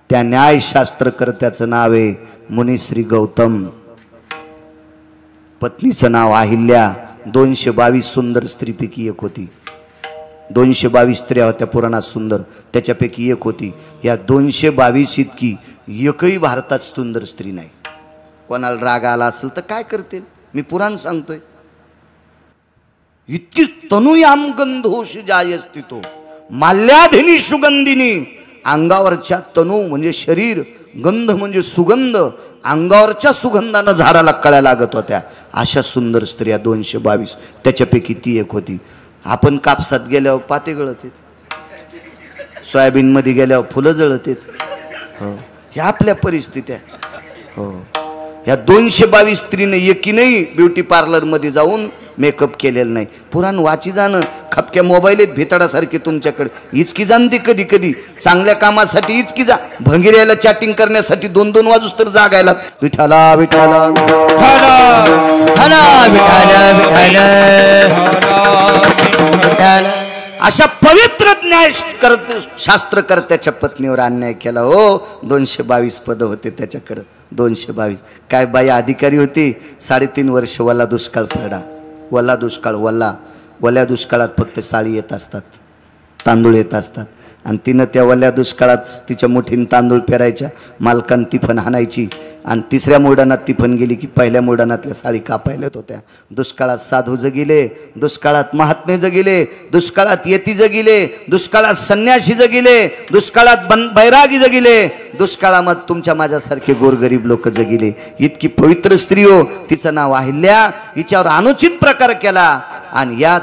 त्या न्यायशास्त्रकर्त्याचं नाव आहे मुनिश्री गौतम, पत्नीचं नाव अहिल्या. 222 सुंदर स्त्रीपैकी एक होती. 222 स्त्रिया होत्या पुराणात सुंदर, त्याच्यापैकी एक होती. या 222 इतकी एकही भारतात सुंदर स्त्री नाही. कोणाला राग आला असेल तर काय करतील, मी पुराण सांगतोय. इतकी तनुयाम गंधोष जायस्तितो माल्याधिनी सुगंधिनी. अंगावरच्या तनू म्हणजे शरीर, गंध म्हणजे सुगंध, अंगावरच्या सुगंधानं झाडाला कळ्या लागत होत्या. अशा सुंदर स्त्रिया 222, त्याच्यापैकी ती एक होती. आपण कापसात गेल्यावर पाते गळत आहेत, सोयाबीनमध्ये गेल्यावर फुलं जळत आहेत. हो, ह्या आपल्या परिस्थित्या. हो, ह्या 222 स्त्रीने एकीनंही ब्युटी पार्लरमध्ये जाऊन मेकअप केलेलं नाही. पुराण वाची जाणं, खपक्या मोबाईल आहेत भिताडासारखे तुमच्याकडे, इचकी जाणते कधी कधी. चांगल्या कामासाठी इचकी जा, भंगिऱ्याला चॅटिंग करण्यासाठी 2-2 वाजूस तर जागायला. विठाला विठाला अशा पवित्र न्याय शास्त्रकर्त्याच्या पत्नीवर अन्याय केला. हो, 222 पद होते त्याच्याकडं, 222. काय बाई अधिकारी होती. 3.5 वर्ष वला दुष्काळ पडला. वला दुष्काळ, वल्या दुष्काळात फक्त साळी येत असतात, तांदूळ येत असतात. आणि तिनं त्या वल्या दुष्काळात तिच्या मुठीन तांदूळ पेरायच्या, मालकान तिफन हाणायची. आणि 3ऱ्या मोडानात तिफन गेली की 1ल्या मोडानातल्या साळी कापायला होत्या. दुष्काळात साधू जगिले, दुष्काळात महात्मे जगिले, दुष्काळात येती जगिले, दुष्काळात संन्यासी जगिले, दुष्काळात बैरागी जगिले, दुष्काळामध्ये तुमच्या माझ्यासारखे गोरगरीब लोक जगिले. इतकी पवित्र स्त्री हो, तिचं नाव अहिल्या. हिच्यावर अनुचित प्रकार केला आणि या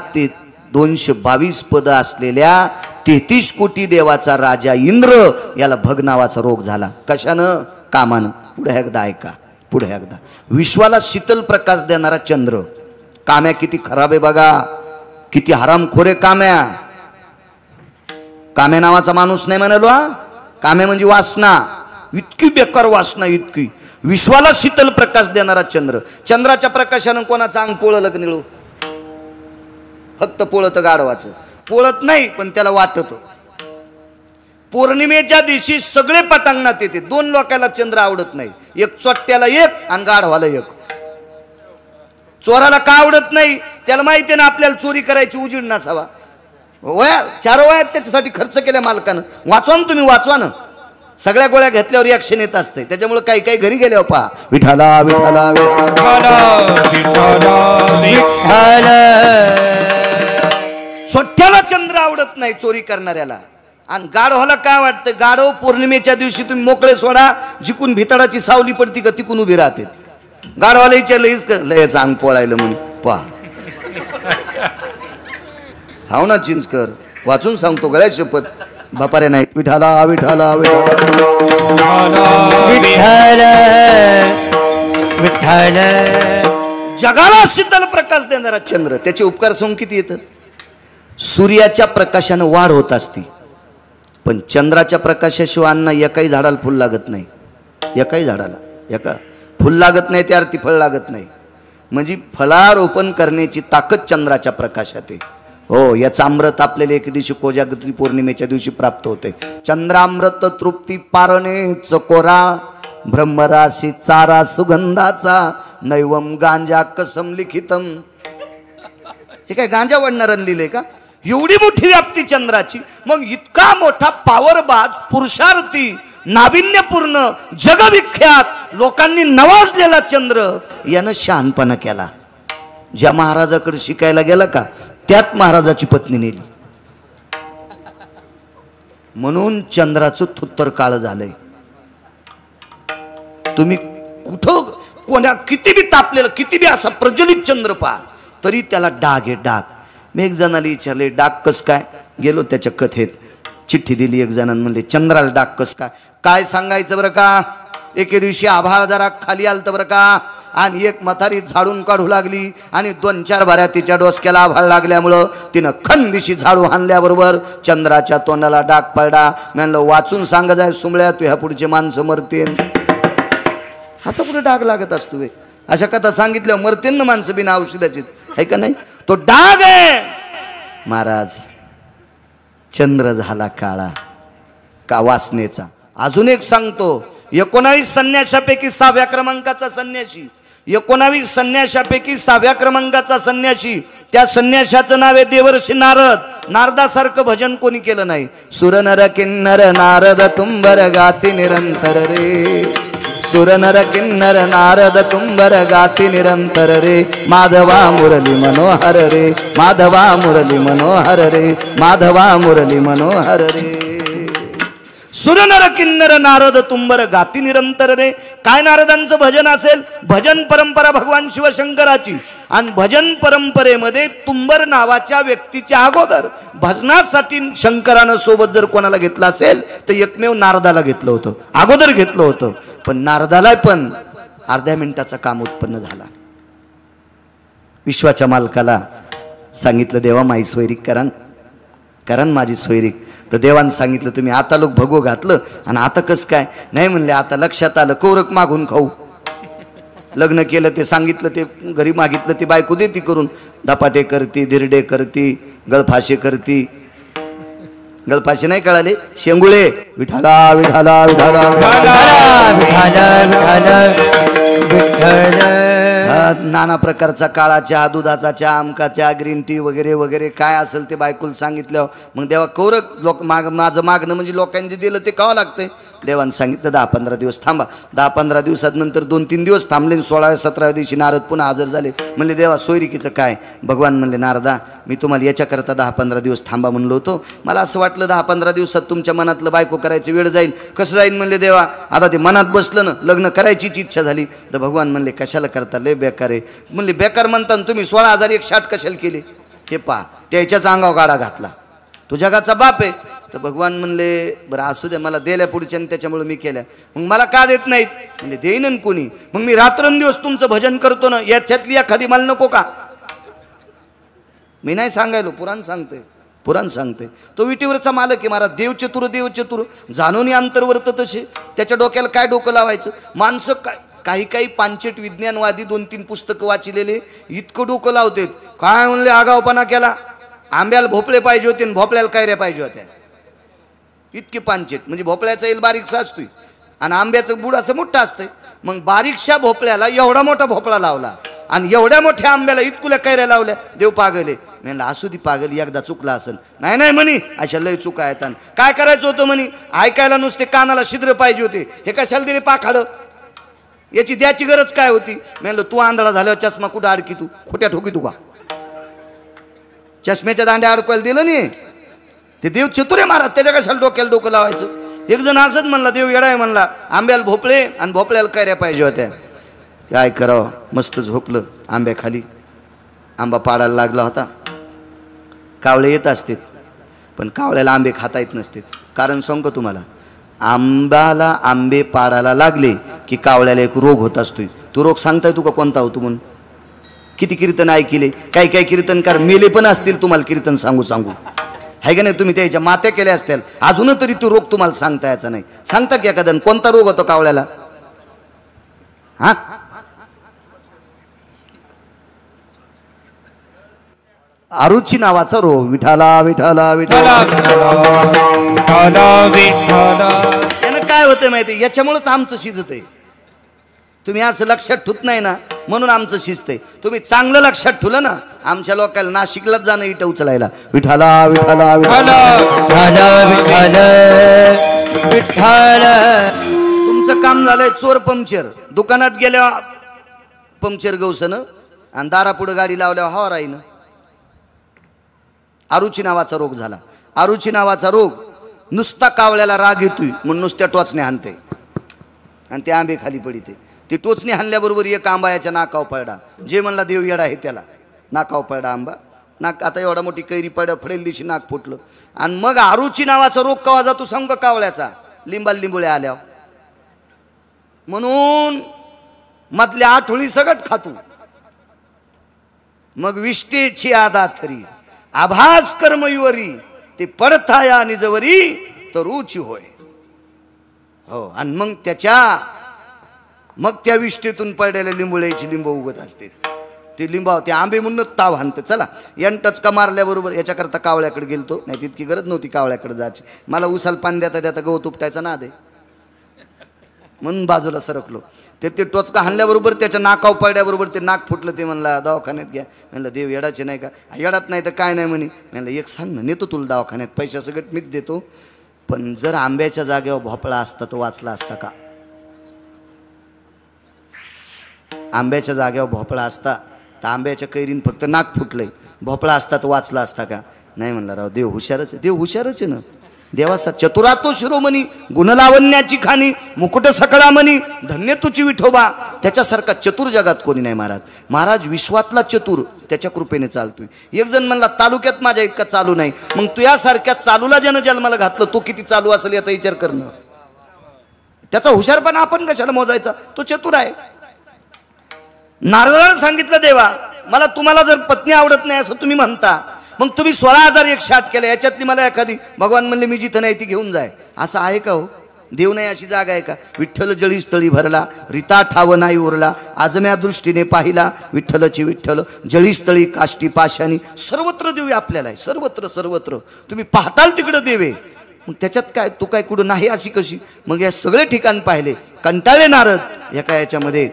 222 पद असलेल्या 33 कोटी देवाचा राजा इंद्र याला भग नावाचा रोग झाला. कशानं? कामानं. पुढे एकदा ऐका, पुढे एकदा. विश्वाला शीतल प्रकाश देणारा चंद्र. काम्या किती खराब आहे बघा, किती हरामखोरे काम्या. काम्या नावाचा माणूस नाही म्हणालो हा. काम्या म्हणजे वासना, इतकी बेकार वासना, इतकी. विश्वाला शीतल प्रकाश देणारा चंद्र. चंद्राच्या प्रकाशानं कोणाचं अंग पोळलं का निळू? फक्त पोळत गाढवाचं. पोळत नाही पण त्याला वाटत. पौर्णिमेच्या दिवशी सगळे पटांगणात येते. 2 लोकांना चंद्र आवडत नाही, एक चोट्याला एक आणि गाढवाला एक. चोराला का आवडत नाही? त्याला माहिती ना आपल्याला चोरी करायची, उजीड नसावा. वया 4 वयात त्याच्यासाठी खर्च केल्या मालकानं. वाचवा ना तुम्ही, वाचवा ना. सगळ्या गोळ्या घेतल्यावर रिॲक्शन येत असते. त्याच्यामुळे काही काही घरी गेल्यावर पहा, विठाला विठाला विठाला. चोट्याला चंद्र आवडत नाही चोरी करणाऱ्याला. आणि गाढवाला काय वाटतं? गाढव पौर्णिमेच्या दिवशी तुम्ही मोकळे सोडा, जिकून भिताडाची सावली पडती का तिकून उभी राहते. गाढवाला विचारलं लयच अंग पोळायला म्हणून पहा. हाव ना चिंचकर, वाचून सांगतो गळ्या शपथ, बापारे नाहीत. विठाला विठाला विठाला. जगाला शीतल प्रकाश देणारा चंद्र, त्याचे उपकार सांग किती येतं. सूर्याच्या प्रकाशानं वाढ होत असती, पण चंद्राच्या प्रकाशाशिवाय अन्न एकाही झाडाला फुल लागत नाही. एकाही झाडाला एका फुल लागत नाही, त्या अर्थी फळ लागत नाही. म्हणजे फळारोपण करण्याची ताकद चंद्राच्या प्रकाशात आहे. हो, याचं अमृत आपल्याला एक दिवशी कोजागरी पौर्णिमेच्या दिवशी प्राप्त होते. चंद्रामृत तृप्ती पारणे चकोरा, ब्रह्मराशी चारा सुगंधाचा, नैवम गांजा कसम लिखितम. हे काय गांजा वाढणाऱ्यानं लिहिलंय का? एवढी मोठी व्याप्ती चंद्राची. मग इतका मोठा पावरबाज, पुरुषार्थी, नाविन्यपूर्ण, जगविख्यात, लोकांनी नवाजलेला चंद्र यानं शहाणपणा केला. ज्या महाराजाकडे शिकायला गेला का त्यात महाराजाची पत्नी नेली. म्हणून चंद्राचं थुत्तर काळ झालंय. तुम्ही कुठं कोणा किती बी तापलेलं, किती बी असा प्रज्वलित चंद्र पहा, तरी त्याला डाग आहे, डाग. मी एक जणाला विचारले डाग कस काय? गेलो त्याच्या कथेत, चिठ्ठी दिली एक जणांनी, म्हणले चंद्राला डाग कस काय? काय सांगायचं बरं का. एके दिवशी आभाळ जरा खाली आलतं बरं का, आणि एक म्हातारी झाडून काढू लागली आणि 2-4 भाऱ्या तिच्या डोसक्याला आभाळ लागल्यामुळं तिनं खंदिशी झाडू हाणल्याबरोबर चंद्राच्या तोंडाला डाग पडला. म्हणलं वाचून सांगा जाय सुंबळ्या, तू ह्या पुढचे माणसं मरतील. असा पुढे डाग लागत असतो. अशा कथा सांगितल्या मरतील ना माणसं बिना औषधाचीच, आहे का नाही? तो डाग आहे. महाराज, चंद्र झाला काळा का वासनेचा, अजून एक सांगतो, 19 संन्याशापैकी 6व्या क्रमांकाचा संन्याशी, 19 संन्याशापैकी 6व्या क्रमांकाचा संन्याशी, त्या संन्याशाचं नाव आहे देवर्षी नारद. नारदासारखं भजन कोणी केलं नाही. सुरनर किन्नर नारद तुंबर गाती निरंतर रे, सुरनर किन्नर नारद तुंबर गाती निरंतर रे, माधवा मुरली मनोहर रे, माधवा मुरली मनोहर रे, माधवा मुरली मनोहर रे. सुरनर किन्नर नारद तुंबर गाती निरंतर रे. काय नारदांचं भजन असेल? भजन परंपरा भगवान शिवशंकराची. आणि भजन परंपरेमध्ये तुंबर नावाच्या व्यक्तीच्या अगोदर भजनासाठी शंकरानं सोबत जर कोणाला घेतलं असेल तर एकमेव नारदाला घेतलं होतं, अगोदर घेतलं होतं. पण नारदाला पण अर्ध्या मिनिटाचं काम उत्पन्न झाला. विश्वाच्या मालकाला सांगितलं, देवा माई सोयरीक करा, कारण माझी सोयरीक. तर देवानं सांगितलं, तुम्ही आता लोक भगव घातलं आणि आता कसं काय? नाही म्हणले, आता लक्षात आलं, कौरक मागून खाऊ. लग्न केलं ते सांगितलं, ते घरी मागितलं, ती बायको देती करून. धपाटे करती, धिरडे करती, गळफाशे करती. गळफाशे नाही कळाले? शेंगुळे. विठाला विठाला विठाला नाना प्रकारचा काळा चहा, दुधाचा चहा, आमका चहा, ग्रीन टी वगैरे वगैरे काय असेल ते बायकोला सांगितलं. मग देवा कौरक लोक माझं मागणं म्हणजे लोकांनी जे दिलं ते खावं लागतंय. देवानं सांगितलं 10-15 दिवस थांबा. 10-15 दिवसानंतर 2-3 दिवस थांबले. 16व्या-17व्या दिवशी नारद पुन्हा हजर झाले. म्हणले, देवा सोयरिकीचं काय? भगवान म्हणले, नारदा मी तुम्हाला याच्याकरता 10-15 दिवस थांबा म्हणलो होतो. मला असं वाटलं 10-15 दिवसात तुमच्या मनातलं बायको करायची वेळ जाईल. कसं जाईल म्हणले देवा? आता ते मनात बसलं ना, लग्न करायचीच इच्छा झाली. तर भगवान म्हणले, कशाला करता, लय बेकार आहे. म्हणले, बेकार म्हणता तुम्ही 16,001 कशाला केले? हे पहा, त्याच्याच अंगावर गाडा घातला. तो जगाचा बाप आहे. तर भगवान म्हणले, बरं असू द्या, मला दिल्या पुढच्या त्याच्यामुळे मी केल्या. मग मला का देत नाहीत? म्हणजे देईन कोणी. मग मी रात्रंदिवस तुमचं भजन करतो ना, याच्यातली एखादी मला नको का? मी नाही सांगायलो, पुराण सांगतोय, पुराण सांगते. तो विटीवरचा मालक आहे महाराज. देवचतुर देवचतुर जाणून अंतर्वर्त तसे. त्याच्या डोक्याला काय डोकं लावायचं? माणसं काय काही काही पांचट विज्ञानवादी 2-3 पुस्तकं वाचलेले इतकं डोकं लावतात. काय म्हणले, आगावपणा केला. आंब्याला भोपळे पाहिजे होते आणि भोपळ्याला कैऱ्या पाहिजे होत्या. इतके पांचट. म्हणजे भोपळ्याचा येल बारीकसा असतोय आणि आंब्याचं बुड असं मोठं असतंय. मग बारीकशा भोपळ्याला एवढा मोठा भोपळा लावला आणि एवढ्या मोठ्या आंब्याला इतकुल्या कैऱ्या लावल्या. देव पागले. म्हणलं, असू दी पागल, एकदा चुकला असेल. नाही नाही म्हणी, अशा लय चुका आहेत. काय करायचं होतं म्हणी? ऐकायला नुसते कानाला छिद्र पाहिजे होते. हे कशाला दिले पाखाडं? याची द्याची गरज काय होती? म्हणलं, तू आंधळा झाल्यावर चष्मा कुठं अडकी? तू खोट्या ठोकी तू का? चष्म्याच्या दांड्या अडकवायला दिलं नाही. ते देव चतुरे महाराज, त्याच्या कशाला डोक्याला डोकं लावायचं? एक जण असंच म्हणला, देव येडा आहे म्हणला, आंब्याला भोपळे आणि भोपळ्याला कैऱ्या पाहिजे होत्या. काय करावं? मस्त झोपलं आंब्याखाली. आंबा पाडायला लागला होता. कावळे येत असते पण कावळ्याला आंबे खाता येत नसते. कारण सांगू का तुम्हाला? आंब्याला आंबे पाडायला लागले की कावळ्याला एक रोग होत असतोय. तो रोग सांगताय तू का कोणता होतो म्हणून? किती कीर्तन ऐकले, काही काही कीर्तनकार मेले पण असतील तुम्हाला कीर्तन सांगू सांगू, आहे का नाही? तुम्ही त्याच्या मात्या केल्या असतील, अजून तरी तो रोग तुम्हाला सांगता यायचा नाही. सांगता की एखादा कोणता रोग होतो कावळ्याला? हा, आरुची नावाचा रोग. विठाला विठाला विठाला यानं काय होतं माहिती? याच्यामुळेच आमचं शिजत आहे. तुम्ही असं लक्षात ठेवत नाही ना, म्हणून आमचं शिजतंय. तुम्ही चांगलं लक्षात ठेवलं ना, आमच्या लोकांना नाशिकलाच जाणं इटं उचलायला. विठाला विठाला विठाला. तुमचं काम झालंय चोर पंक्चर. दुकानात गेल्या पंक्चर गवसनं आणि दारापुढं गाडी लावल्यावर हवा राहीन. आरुची नावाचा रोग झाला. आरुची नावाचा रोग नुसता कावळ्याला राग येतोय म्हणून नुसत्या टोचणे हाणते आणि ते आंबे खाली पडिते. ते टोचणे हाणल्याबरोबर एक आंबा याच्या नाकाव पडला. जे म्हणला देव येडा आहे त्याला. नाकाव पडला आंबा. नाक आता एवढा मोठी कैरी फडेल दिवशी नाक फुटलं. आणि मग आरुची नावाचा रोग कवा जातो सांग का? कावळ्याचा. लिंबुळ्या आल्यावर. म्हणून मधल्या आठवळी सगळं खातो. मग विष्टेची आदा थरी आभास कर्मयुवरी ते पडता या निजवरी तर रुची होय. हो, आणि मग त्या विष्टेतून पडलेल्या लिंबुळ्याची लिंब उगत असते. ते लिंबाव ते आंबे म्हणून ताव हाणतं. चला, यान टचका मारल्याबरोबर याच्याकरता कावळ्याकडे गेलतो. नाही तितकी गरज नव्हती कावळ्याकडे जायची. मला उसाल पाणी देता देता गवत उपटायचा ना दे. म्हणून बाजूला सरकलो. ते टोचका हाणल्याबरोबर त्याच्या नाकाव पडल्याबरोबर ते नाक फुटलं. ते म्हणला दवाखान्यात घ्या. म्हणलं देव येडाचे नाही का? येडात नाही तर काय नाही म्हणे. म्हणलं एक सांग ना, नेतो तुला दवाखान्यात, पैसा सगळं मीच देतो, पण जर आंब्याच्या जागेवर भोपळा असता तर वाचला असता का? आंब्याच्या जागेवर भोपळा असता तर आंब्याच्या कैरीन फक्त नाक फुटलंय, भोपळा असता तर वाचला असता का? नाही म्हणला राव, देव हुशारच आहे. देव हुशारच आहे ना. देवाचा चतुरातो शिरोमणी, गुणलावण्याची खाणी, मुकुट सकळा मणी, धन्य तुची विठोबा. त्याच्यासारखा चतुर जगात कोणी नाही महाराज. महाराज विश्वातला चतुर, त्याच्या कृपेने चालतोय. एक जण म्हणला तालुक्यात माझ्या इतका चालू नाही. मग तुझ्यासारख्या चालूला ज्यानं जन्माला घातलं तो किती चालू असेल याचा विचार करणं. त्याचा हुशारपणा आपण कशाला मोजायचा? तो चतुर आहे. नारदानं सांगितलं देवा, मला तुम्हाला जर पत्नी आवडत नाही असं तुम्ही म्हणता, मग तुम्ही 16,108 केल्या, याच्यातली मला एखादी, भगवान म्हणले मी जिथं नाही ती घेऊन जाय. असं आहे का हो? देव नाही अशी जागा आहे का? विठ्ठल जळी स्थळी भरला, रीता ठाव नाही उरला, आजम्या दृष्टीने पाहिला विठ्ठलची विठ्ठल, जळी स्थळी काष्टी पाशानी. सर्वत्र देव आपल्याला आहे, सर्वत्र सर्वत्र. तुम्ही पाहताल तिकडं देवे. मग त्याच्यात काय, तू काय कुठं नाही अशी कशी? मग या सगळे ठिकाण पाहिले, कंटाळले नारद. एका याच्यामध्ये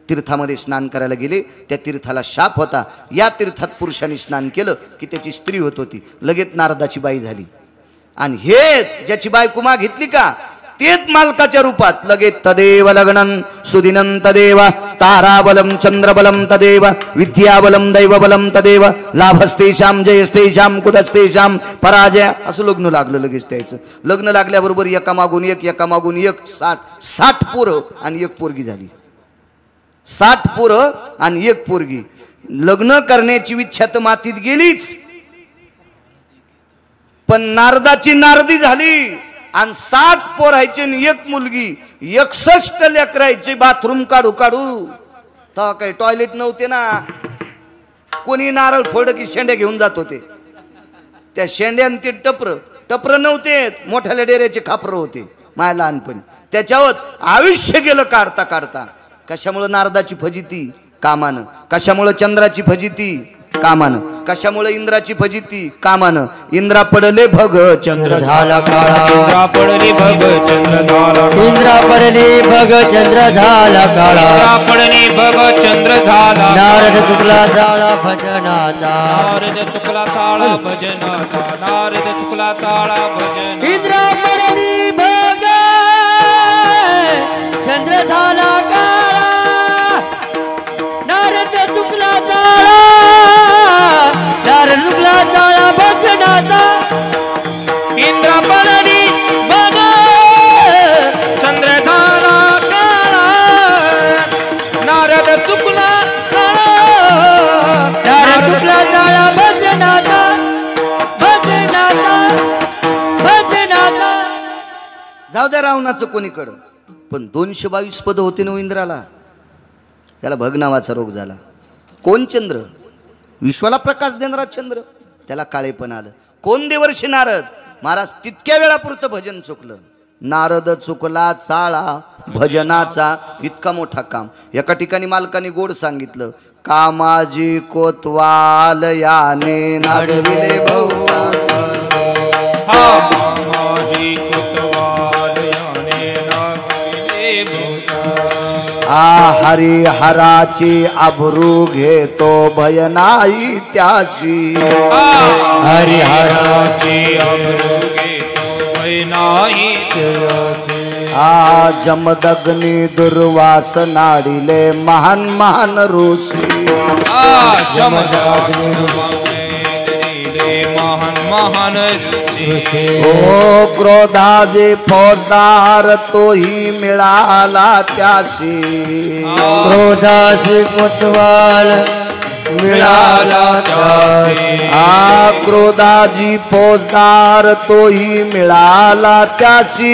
तीर्थामध्ये स्नान करायला गेले. त्या तीर्थाला शाप होता. या तीर्थात पुरुषांनी स्नान केलं की त्याची स्त्री होत होती. लगेच नारदाची बाई झाली. आणि हेच ज्याची बायको मागितली का, तेच मालकाच्या रूपात लगेच तदेव लग्नं सुदिनं तदेव ताराबलम चंद्रबलम तदेव विद्याबलम दैवबलम तदेव लाभस्तेषाम जयस्तेषाम कुदस्तेषाम पराजय. असं लग्न लागलं लगेच त्याचं. लग्न लागल्याबरोबर एकामागून एक 60 पोरं आणि एक पोरगी झाली. 60 पोरं आणि एक पोरगी. लग्न करण्याची इच्छा तर मातीत गेलीच, पण नारदाची नारदी झाली. आणि 60 पोरायचे आणि एक मुलगी, 61 लेकरायचे. बाथरूम काढू तेव्हा काही टॉयलेट नव्हते ना. कोणी नारळ फोड की शेंड्या घेऊन जात होते. त्या शेंड्यान ते टपर नव्हते, मोठ्याल्या डेऱ्याचे खापर होते माया लहानपणी. त्याच्यावर आयुष्य गेलं काढता काढता. कशामुळे नारदाची फजिती? कामानं. कशामुळे चंद्राची फजिती? कामानं. कशामुळे इंद्राची फजिती? कामानं. इंद्रा पडले भग चंद्र झाला काळा. इंद्रा पडले भग चंद्र झाला. इंद्रा पडले भग चंद्र झाला काळा. इंद्रा पडले भग चंद्र झाला. नारद चुकला जाळा भजनाचा. नारद चुकला ताळा भजनाचा. नारद चुकला ताळा भजन. इंद्रा पडले भग चंद्र झाला काळा. नारद चुकला जाळा. नारद चुकला जाळा भजनाचा. इंद्रा पडली भग चंद्र झाला काळा. नारद चुकला ताळा. नारद चुकला जाळा भजनाचा. भजनाचा भजनाचा. जाऊ द्या रावणाचं कोणीकडं, पण 222 पद होते ना इंद्राला. त्याला भग नावाचा रोग झाला. कोण? चंद्र. विश्वाला प्रकाश देणारा चंद्र. त्याला काळेपण आलं. कोण? देवर्षी नारद महाराज. तितक्या वेळापुरतं भजन चुकलं. नारद चुकला चाळा भजनाचा. इतका मोठा काम. एका ठिकाणी मालकाने गोड सांगितलं, कामाजी कोतवाल याने नागविले बहुता. माझी कुतवाल याने नागविले बहुता. हरिहराची आबरू घेतो भय नाही त्याची. हरिहराची आबरू घेतो भय नाही त्याची. जमदग्नी दुर्वास नाडिले महान महान ऋषी. महान महान ओ क्रोधाचे फौजदार तोही मिळाला त्याशी. क्रोधासी कोतवाल मिळाला त्याशी. क्रोधाची फौजदार तोही मिळाला त्याशी.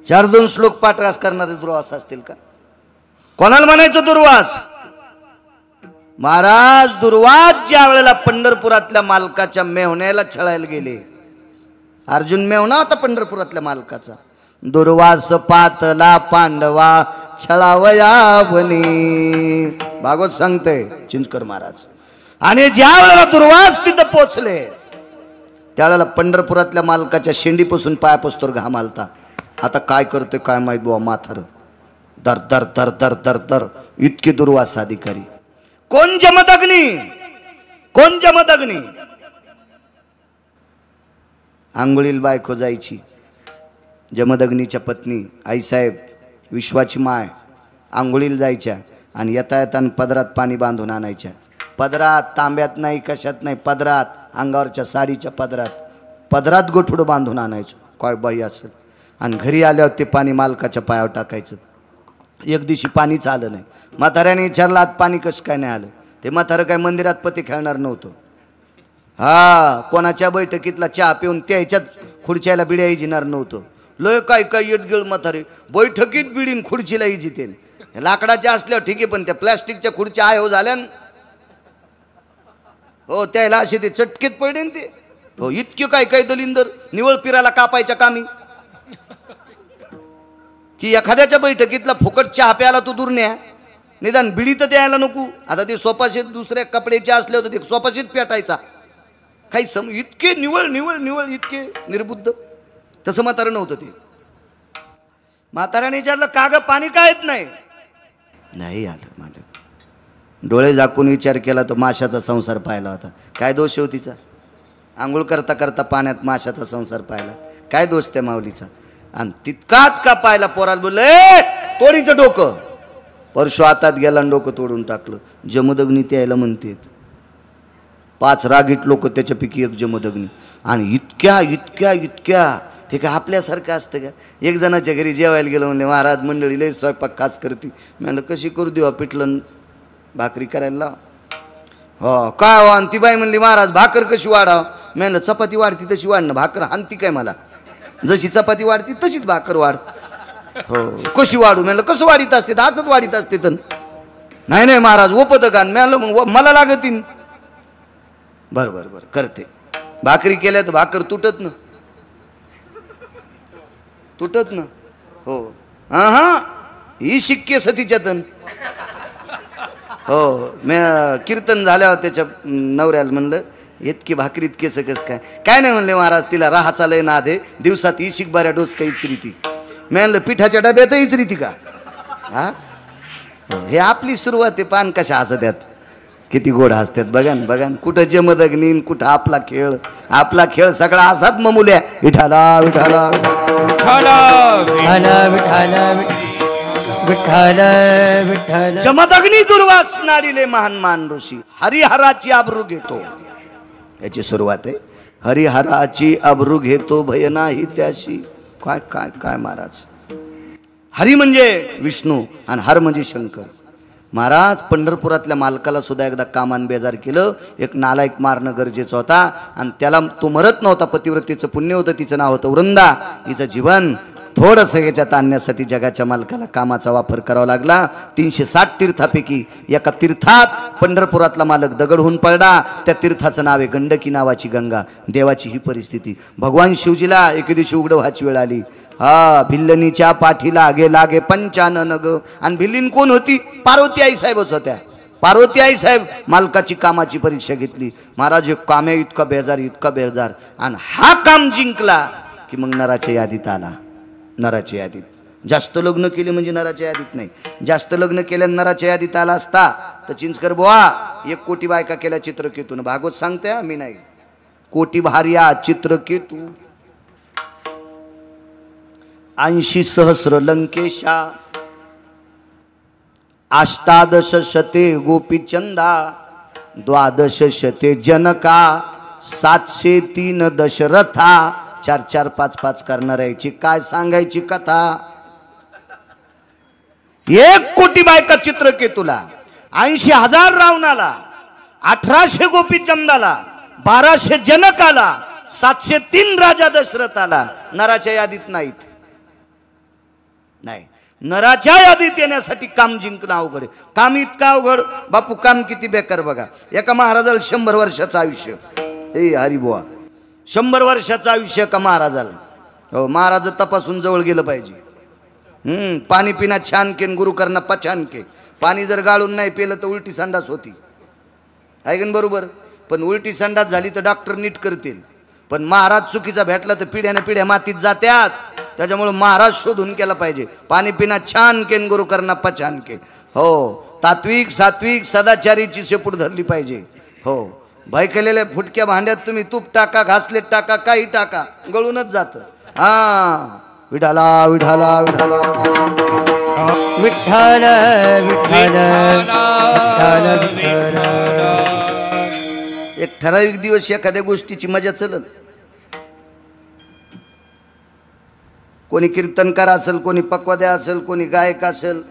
चार 2 श्लोक पाठरास करणारे दुर्वास असतील का? कोणाला म्हणायचं दुर्वास? महाराज दुर्वास ज्या वेळेला पंढरपुरातल्या मालकाच्या मेहुण्याला छळायला गेले, अर्जुन मेवना होता पंढरपुरातल्या मालकाचा. दुर्वास पातला पांडवा छळावया बनी, भागवत सांगते चिंचकर महाराज. आणि ज्या वेळेला दुर्वास तिथं पोचले त्यावेळेला पंढरपुरातल्या मालकाच्या शेंडीपासून पायापासून घाम आलता. आता काय करते काय माहित बुवा माथार. दर दर दर दर दर दर इतके दुर्वास अधिकारी. कोण जमदग्नी, कोण जमदग्नी. आंघोळीला बायको जायची, जमदग्नीच्या पत्नी आईसाहेब विश्वाची माय आंघोळीला जायच्या आणि येता येता पदरात पाणी बांधून आणायच्या. पदरात, तांब्यात नाही, कशात नाही, पदरात, अंगावरच्या साडीच्या पदरात, पदरात गोठुडं बांधून आणायचो. काय बाई असेल. आणि घरी आल्यावर ते पाणी मालकाच्या पायावर टाकायचं. एक दिवशी पाणीच आलं नाही. म्हाताऱ्याने विचारलं आज पाणी कसं काय नाही आलं. ते म्हातारं काय मंदिरात पती खेळणार नव्हतं. हा, कोणाच्या बैठकीतला चहा पिऊन त्या ह्याच्यात खुर्च्याला बिड्या इजिणार नव्हतं. लय काय काय येत गेल म्हातारे, बैठकीत बिडीन खुर्चीला इजितेन. लाकडाच्या असल्यावर ठीक आहे, पण त्या प्लॅस्टिकच्या खुर्च्या आहे हो झाल्या हो, त्याला असे ते चटकेत पडे ते हो. इतके काय काय दलिंदर निवळ पिराला कापायच्या कामी की एखाद्याच्या बैठकीतला फुकट चहा प्यायला तू दूर न्या, निदान बिडी तर द्यायला नको. आता ते सोपाशीत दुसऱ्या कपड्याचे असले होते ते सोपाशीत पेटायचा. काही इतके निवळ निवळ निवळ इतके निर्बुद्ध. तसं म्हातारं नव्हतं ते. म्हाताऱ्याने विचारलं का ग पाणी का येत नाही. नाही आलं मालक. डोळे झाकून विचार केला तर माशाचा संसार पाहिला होता. काय दोष हो तिचा. आंघोळ करता करता पाण्यात माशाचा संसार पाहिला. काय दोष त्या माऊलीचा. आणि तितकाच का पाहिला पोराला बोलले तोडीचं डोकं. परशु हातात गेला आणि डोकं तोडून टाकलं. जमदग्नी त्याला म्हणतेत. 5 रागीट लोक त्याच्यापैकी एक जमदग्नी. आणि इतक्या इतक्या इतक्या ते काय आपल्यासारखं असतं का. एक जणाच्या घरी जेवायला गेलं म्हणले महाराज मंडळी लय स्वयंपाक खास करते. म्हणलं कशी करू देवा पिठलं भाकरी करायला. हो काय हो. आणि ती बाई म्हणली महाराज भाकर कशी वाढाव. म्हणलं चपाती वाढती तशी वाढणं, भाकर हानती काय मला. जशी चपाती वाढती तशीच भाकर वाढ. हो कशी वाढू. म्हणलं कसं वाढीत असते तर असंच वाढीत असते तर. नाही नाही महाराज ओपत का. म्हणलं मग मला लागतीन. बरं बरं बरं करते. भाकरी केल्या तर भाकर तुटत ना, तुटत ना. हो हां हां ही शिक्के सतीच्यातन. हो मी कीर्तन झाल्यावर त्याच्या नवऱ्याला म्हणलं इतकी भाकरी इतके सकस काय. काय नाही म्हणले महाराज तिला राहाचा लय नाद आहे, दिवसात इशिक बाऱ्या डोस काही इचरीती. मी म्हणलं पिठाच्या डब्यात इचरीती का. हा हे आपली सुरुवात आहे. पान कशा हसत्यात किती गोड हसतात बघा ना बघा. कुठं जमदग्नी कुठं आपला खेळ. आपला खेळ सगळा असाच ममुल्या विठाला विठाला विठाला. जमदग्नी दुर्वास नारीले महान मान ऋषी हरिहराची आबरू घेतो. याची सुरुवात आहे. हरिहराची आबरू घेतो भय नाही त्याशी. काय काय काय महाराज. हरी म्हणजे विष्णू आणि हर म्हणजे शंकर. महाराज पंढरपुरातल्या मालकाला सुद्धा एकदा कामान बेजार केलं. एक नालायक मारणं गरजेचं होता आणि त्याला तो मरत नव्हता. पतिव्रतेचं पुण्य होतं. तिचं नाव होतं वृंदा. हिचं जीवन थोडंसं याच्यात आणण्यासाठी जगाच्या मालकाला कामाचा वापर करावा लागला. 360 तीर्थापैकी एका तीर्थात पंढरपुरातला मालक दगड होऊन पडला. त्या तीर्थाचं नाव आहे गंडकी नावाची गंगा. देवाची ही परिस्थिती. भगवान शिवजीला एके दिवशी उघड व्हायची वेळ आली. हा भिल्लनीच्या पाठीला आगे लागे पंचानन ग. आणि भिल्लीन कोण होती. पार्वती आई साहेबच होत्या. पार्वती आई साहेब मालकाची कामाची परीक्षा घेतली. महाराज एक कामे इतका बेजार इतका बेजार. आणि हा काम जिंकला की मग नराच्या यादीत आला. नराच्या यादीत. जास्त लग्न केले म्हणजे नराच्या यादीत नाही. जास्त लग्न केल्यानं नराच्या यादीत आला असता तर चिंचकर बुवा 1 कोटी बायका केल्या चित्रकेतून. भागवत सांगते मी नाही. कोटी भार्या चित्रकेतू 80 सहस्र लंकेशा 18 शते गोपीचंदा 12 शते जनका 703 दशरथा 4 5 5 करणाऱ्याची काय सांगायची कथा. 1 कोटी बायका चित्रकेतूला 80,000 रावणाला 1800 गोपीचंदाला 1200 जनकाला 703 राजा दशरथाला. नराच्या यादीत नाहीत. नाही नराच्या यादीत येण्यासाठी काम जिंकणं अवघड आहे. काम इतकं अवघड बापू. काम किती बेकार बघा. एका महाराजाला 100 वर्षाचं आयुष्य. हे हरिबुवा 100 वर्षाचं आयुष्य का महाराजाला? हो, महाराज तपासून जवळ गेलं पाहिजे. पाणी पिना छान के गुरु करना पछान के. पाणी जर गाळून नाही पिलं तर उलटी संडास होती, आहे का बरोबर? पण उलटी संडास झाली तर डॉक्टर नीट करतील. पण महाराज चुकीचा भेटला तर पिढ्याने पिढ्या मातीत जात्यात. त्याच्यामुळे महाराज शोधून केला पाहिजे. पाणी पिना छान के गुरु करना पछान के. हो, तात्विक सात्विक सदाचारीची शेपूट धरली पाहिजे. हो, भाई केलेल्या फुटक्या भांड्यात तुम्ही तूप टाका, घासलेट टाका, काही टाका, गळूनच जातं. हा, विठाला विठाला विठाला विठ्ठल विठ्ठल विठ्ठल विठ्ठल. एक ठराविक दिवस एखाद्या गोष्टीची मजा चलल. कोणी कीर्तनकार असेल, कोणी पक्वाद्या असेल, कोणी गायक असेल.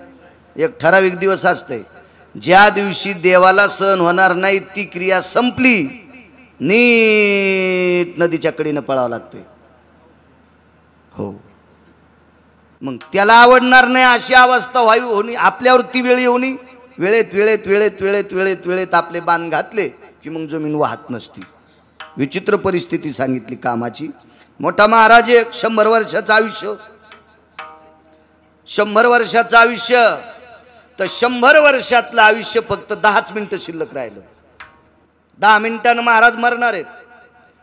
एक ठराविक दिवस असते ज्या दिवशी देवाला सहन होणार नाही ती क्रिया संपली, नीट नदीच्या कडेनं पळावं लागते. हो, मग त्याला आवडणार नाही अशी अवस्था व्हावी होणी, आपल्यावर ती वेळ येऊनी. वेळेत वेळेत वेळेत वेळेत वेळेत वेळेत आपले बाण घातले की मग जमीन वाहत नसती. विचित्र परिस्थिती सांगितली कामाची. मोठा महाराज एक 100 वर्षाचं आयुष्य, 100 वर्षाचं आयुष्य. तर 100 वर्षातलं आयुष्य फक्त 10च मिनिटं शिल्लक राहिलं. 10 मिनिटांनं महाराज मरणार आहेत.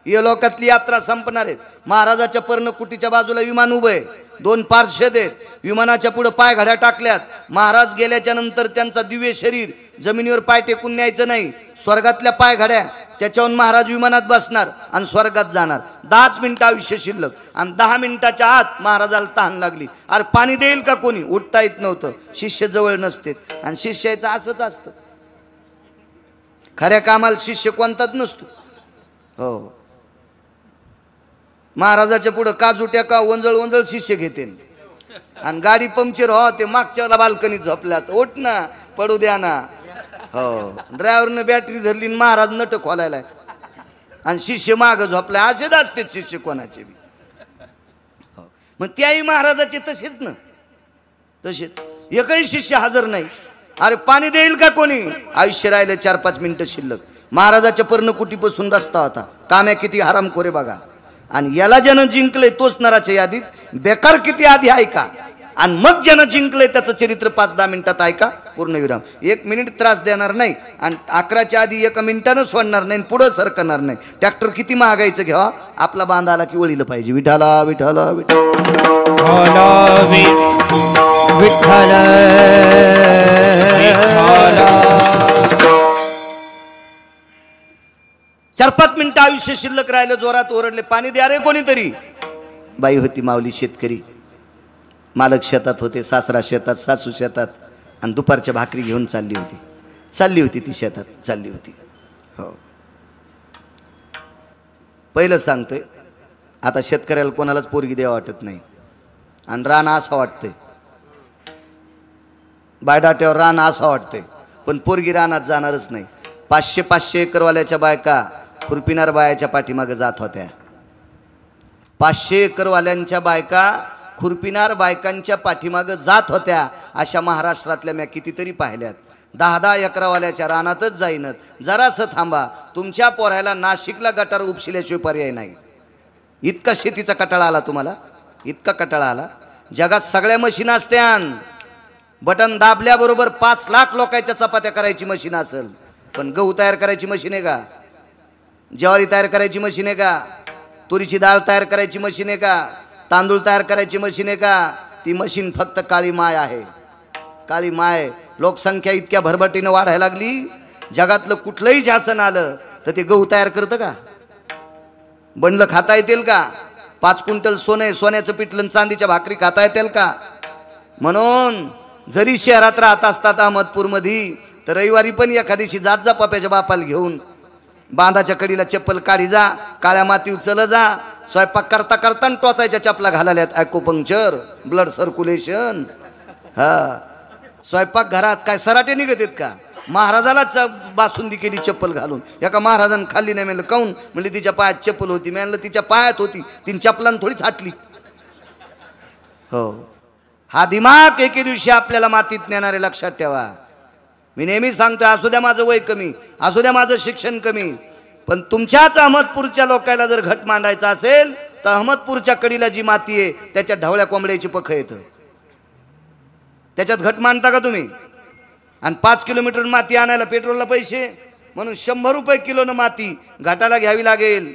या लोकातली यात्रा संपणार आहेत. महाराजाच्या पर्णकुटीच्या बाजूला विमान उभं आहे, 2 पार्षद आहेत. विमानाच्या पुढे पाय घड्या टाकल्यात. महाराज गेल्याच्या नंतर त्यांचा दिव्य शरीर जमिनीवर पाय टेकून न्यायचं नाही, स्वर्गातल्या पाय घड्या त्याच्याहून महाराज विमानात बसणार आणि स्वर्गात जाणार. 10च मिनिटं आयुष्य शिल्लक. आणि 10 मिनिटाच्या आत महाराजाला तहान लागली. अरे पाणी देईल का कोणी? उठता येत नव्हतं, शिष्य जवळ नसते. आणि शिष्याचं असंच असतं, खऱ्या कामाला शिष्य कोणताच नसतो. हो, महाराजाच्या पुढं काजूट्या का वंजळ वंजळ शिष्य घेते. आणि गाडी पंक्चर हो, ते मागच्या बाल्कनीत झोपल्या असतं, उठ ना, पडू द्या ना. हो, ड्रायव्हरनं बॅटरी धरली, महाराज नट खोलायला आणि शिष्य माग झोपलाय. असेच असते शिष्य कोणाचे बी. हो, मग त्याही महाराजाचे तसेच ना, तसेच. एकही शिष्य हजर नाही. अरे पाणी देईल का कोणी? आयुष्य राहिलं 4-5 मिनिटं शिल्लक. महाराजाच्या पर्णकुटीपासून रस्ता होता. काम्या किती हरामखोरे बघा. आणि याला ज्यानं जिंकलंय तोच नराच्या यादीत बेकार किती आधी ऐका. आणि मग ज्यानं जिंकलंय त्याचं चरित्र 5-10 मिनिटात ऐका. पूर्णविराम. 1 मिनिट त्रास देणार नाही. आणि 11च्या आधी 1 मिनिटानं सोडणार नाही, पुढं सरकणार नाही. ट्रॅक्टर किती महागायचं घ्यावा, आपला बांधाला की वळीलं पाहिजे. विठाला विठाला विठाला विठ्ठल. 4-5 मिनिटं आयुष्य शिल्लक राहिलं. जोरात ओरडले, पाणी द्या रे कोणीतरी. बाई होती माऊली शेतकरी. मालक शेतात होते, सासरा शेतात, सासू शेतात. आणि दुपारच्या भाकरी घेऊन चालली होती ती शेतात चालली होती. हो, पहिलं सांगतोय, आता शेतकऱ्याला कोणालाच पोरगी द्यावं वाटत नाही. आणि रान असं वाटतंय, बायडाट्यावर रान असं वाटतंय, पण पोरगी रानात जाणारच नाही. 500-500 एकरवाल्याच्या बायका खुरपिनार बायाच्या पाठीमागं जात होत्या. 500 एकरवाल्यांच्या बायका खुरपिनार बायकांच्या पाठीमागं जात होत्या. अशा महाराष्ट्रातल्या मी कितीतरी पाहिल्यात. 10-10 एकरावाल्याच्या रानातच जाईनत. जरासं थांबा, तुमच्या पोरायला नाशिकला गटार उपशिल्याशिवाय पर्याय नाही. इतका शेतीचा कटाळा आला तुम्हाला, इतका कटाळा आला. जगात सगळ्या मशीन असत्यान, बटन दाबल्याबरोबर 5 लाख लोकांच्या चपात्या करायची मशीन असेल, पण गहू तयार करायची मशीन आहे का? ज्वारी तयार करायची मशीन आहे का? तुरीची डाळ तयार करायची मशीन आहे का? तांदूळ तयार करायची मशीन आहे का? ती मशीन फक्त काळी माय आहे. काळी माय. लोकसंख्या इतक्या भरभटीनं वाढायला लागली, जगातलं कुठलंही शासन आलं तर ते गहू तयार करतं का? बनलं खाता येतील का? 5 क्विंटल सोने, सोन्याचं पिठलं, चांदीच्या भाकरी खाता येतील का? म्हणून जरी शहरात राहत असतात अहमदपूरमध्ये, तर रविवारी पण एखादीशी जात जा पप्याच्या बापाला घेऊन. बांधाच्या कडीला चप्पल काढी जा, काळ्या माती उचल जा. स्वयंपाक करता करता टोचायच्या चपला घालाल्यात. Acupuncture, blood circulation. हा, स्वयंपाक घरात काय सराटे निघत आहेत का? महाराजाला बासुंदी केली चप्पल घालून. एका महाराजानं खाल्ली नाही. म्हणलं काऊन? म्हणजे तिच्या पायात चप्पल होती. म्हणलं तिच्या पायात होती, तिने चपलानं थोडी छाटली. हो, हा दिमाग एके दिवशी आपल्याला मातीत नेणारे लक्षात ठेवा. मी नेहमी सांगतो, असू द्या माझं वय कमी, असू द्या माझं शिक्षण कमी, पण तुमच्याच अहमदपूरच्या लोकांना जर घट मांडायचा असेल तर अहमदपूरच्या कडीला जी माती आहे त्याच्यात ढवळ्या कोंबड्याची पख येतं, त्याच्यात घट मांडता का तुम्ही? आणि 5 किलोमीटर माती आणायला पेट्रोलला पैसे, म्हणून 100 रुपये किलोनं माती घाटाला घ्यावी लागेल.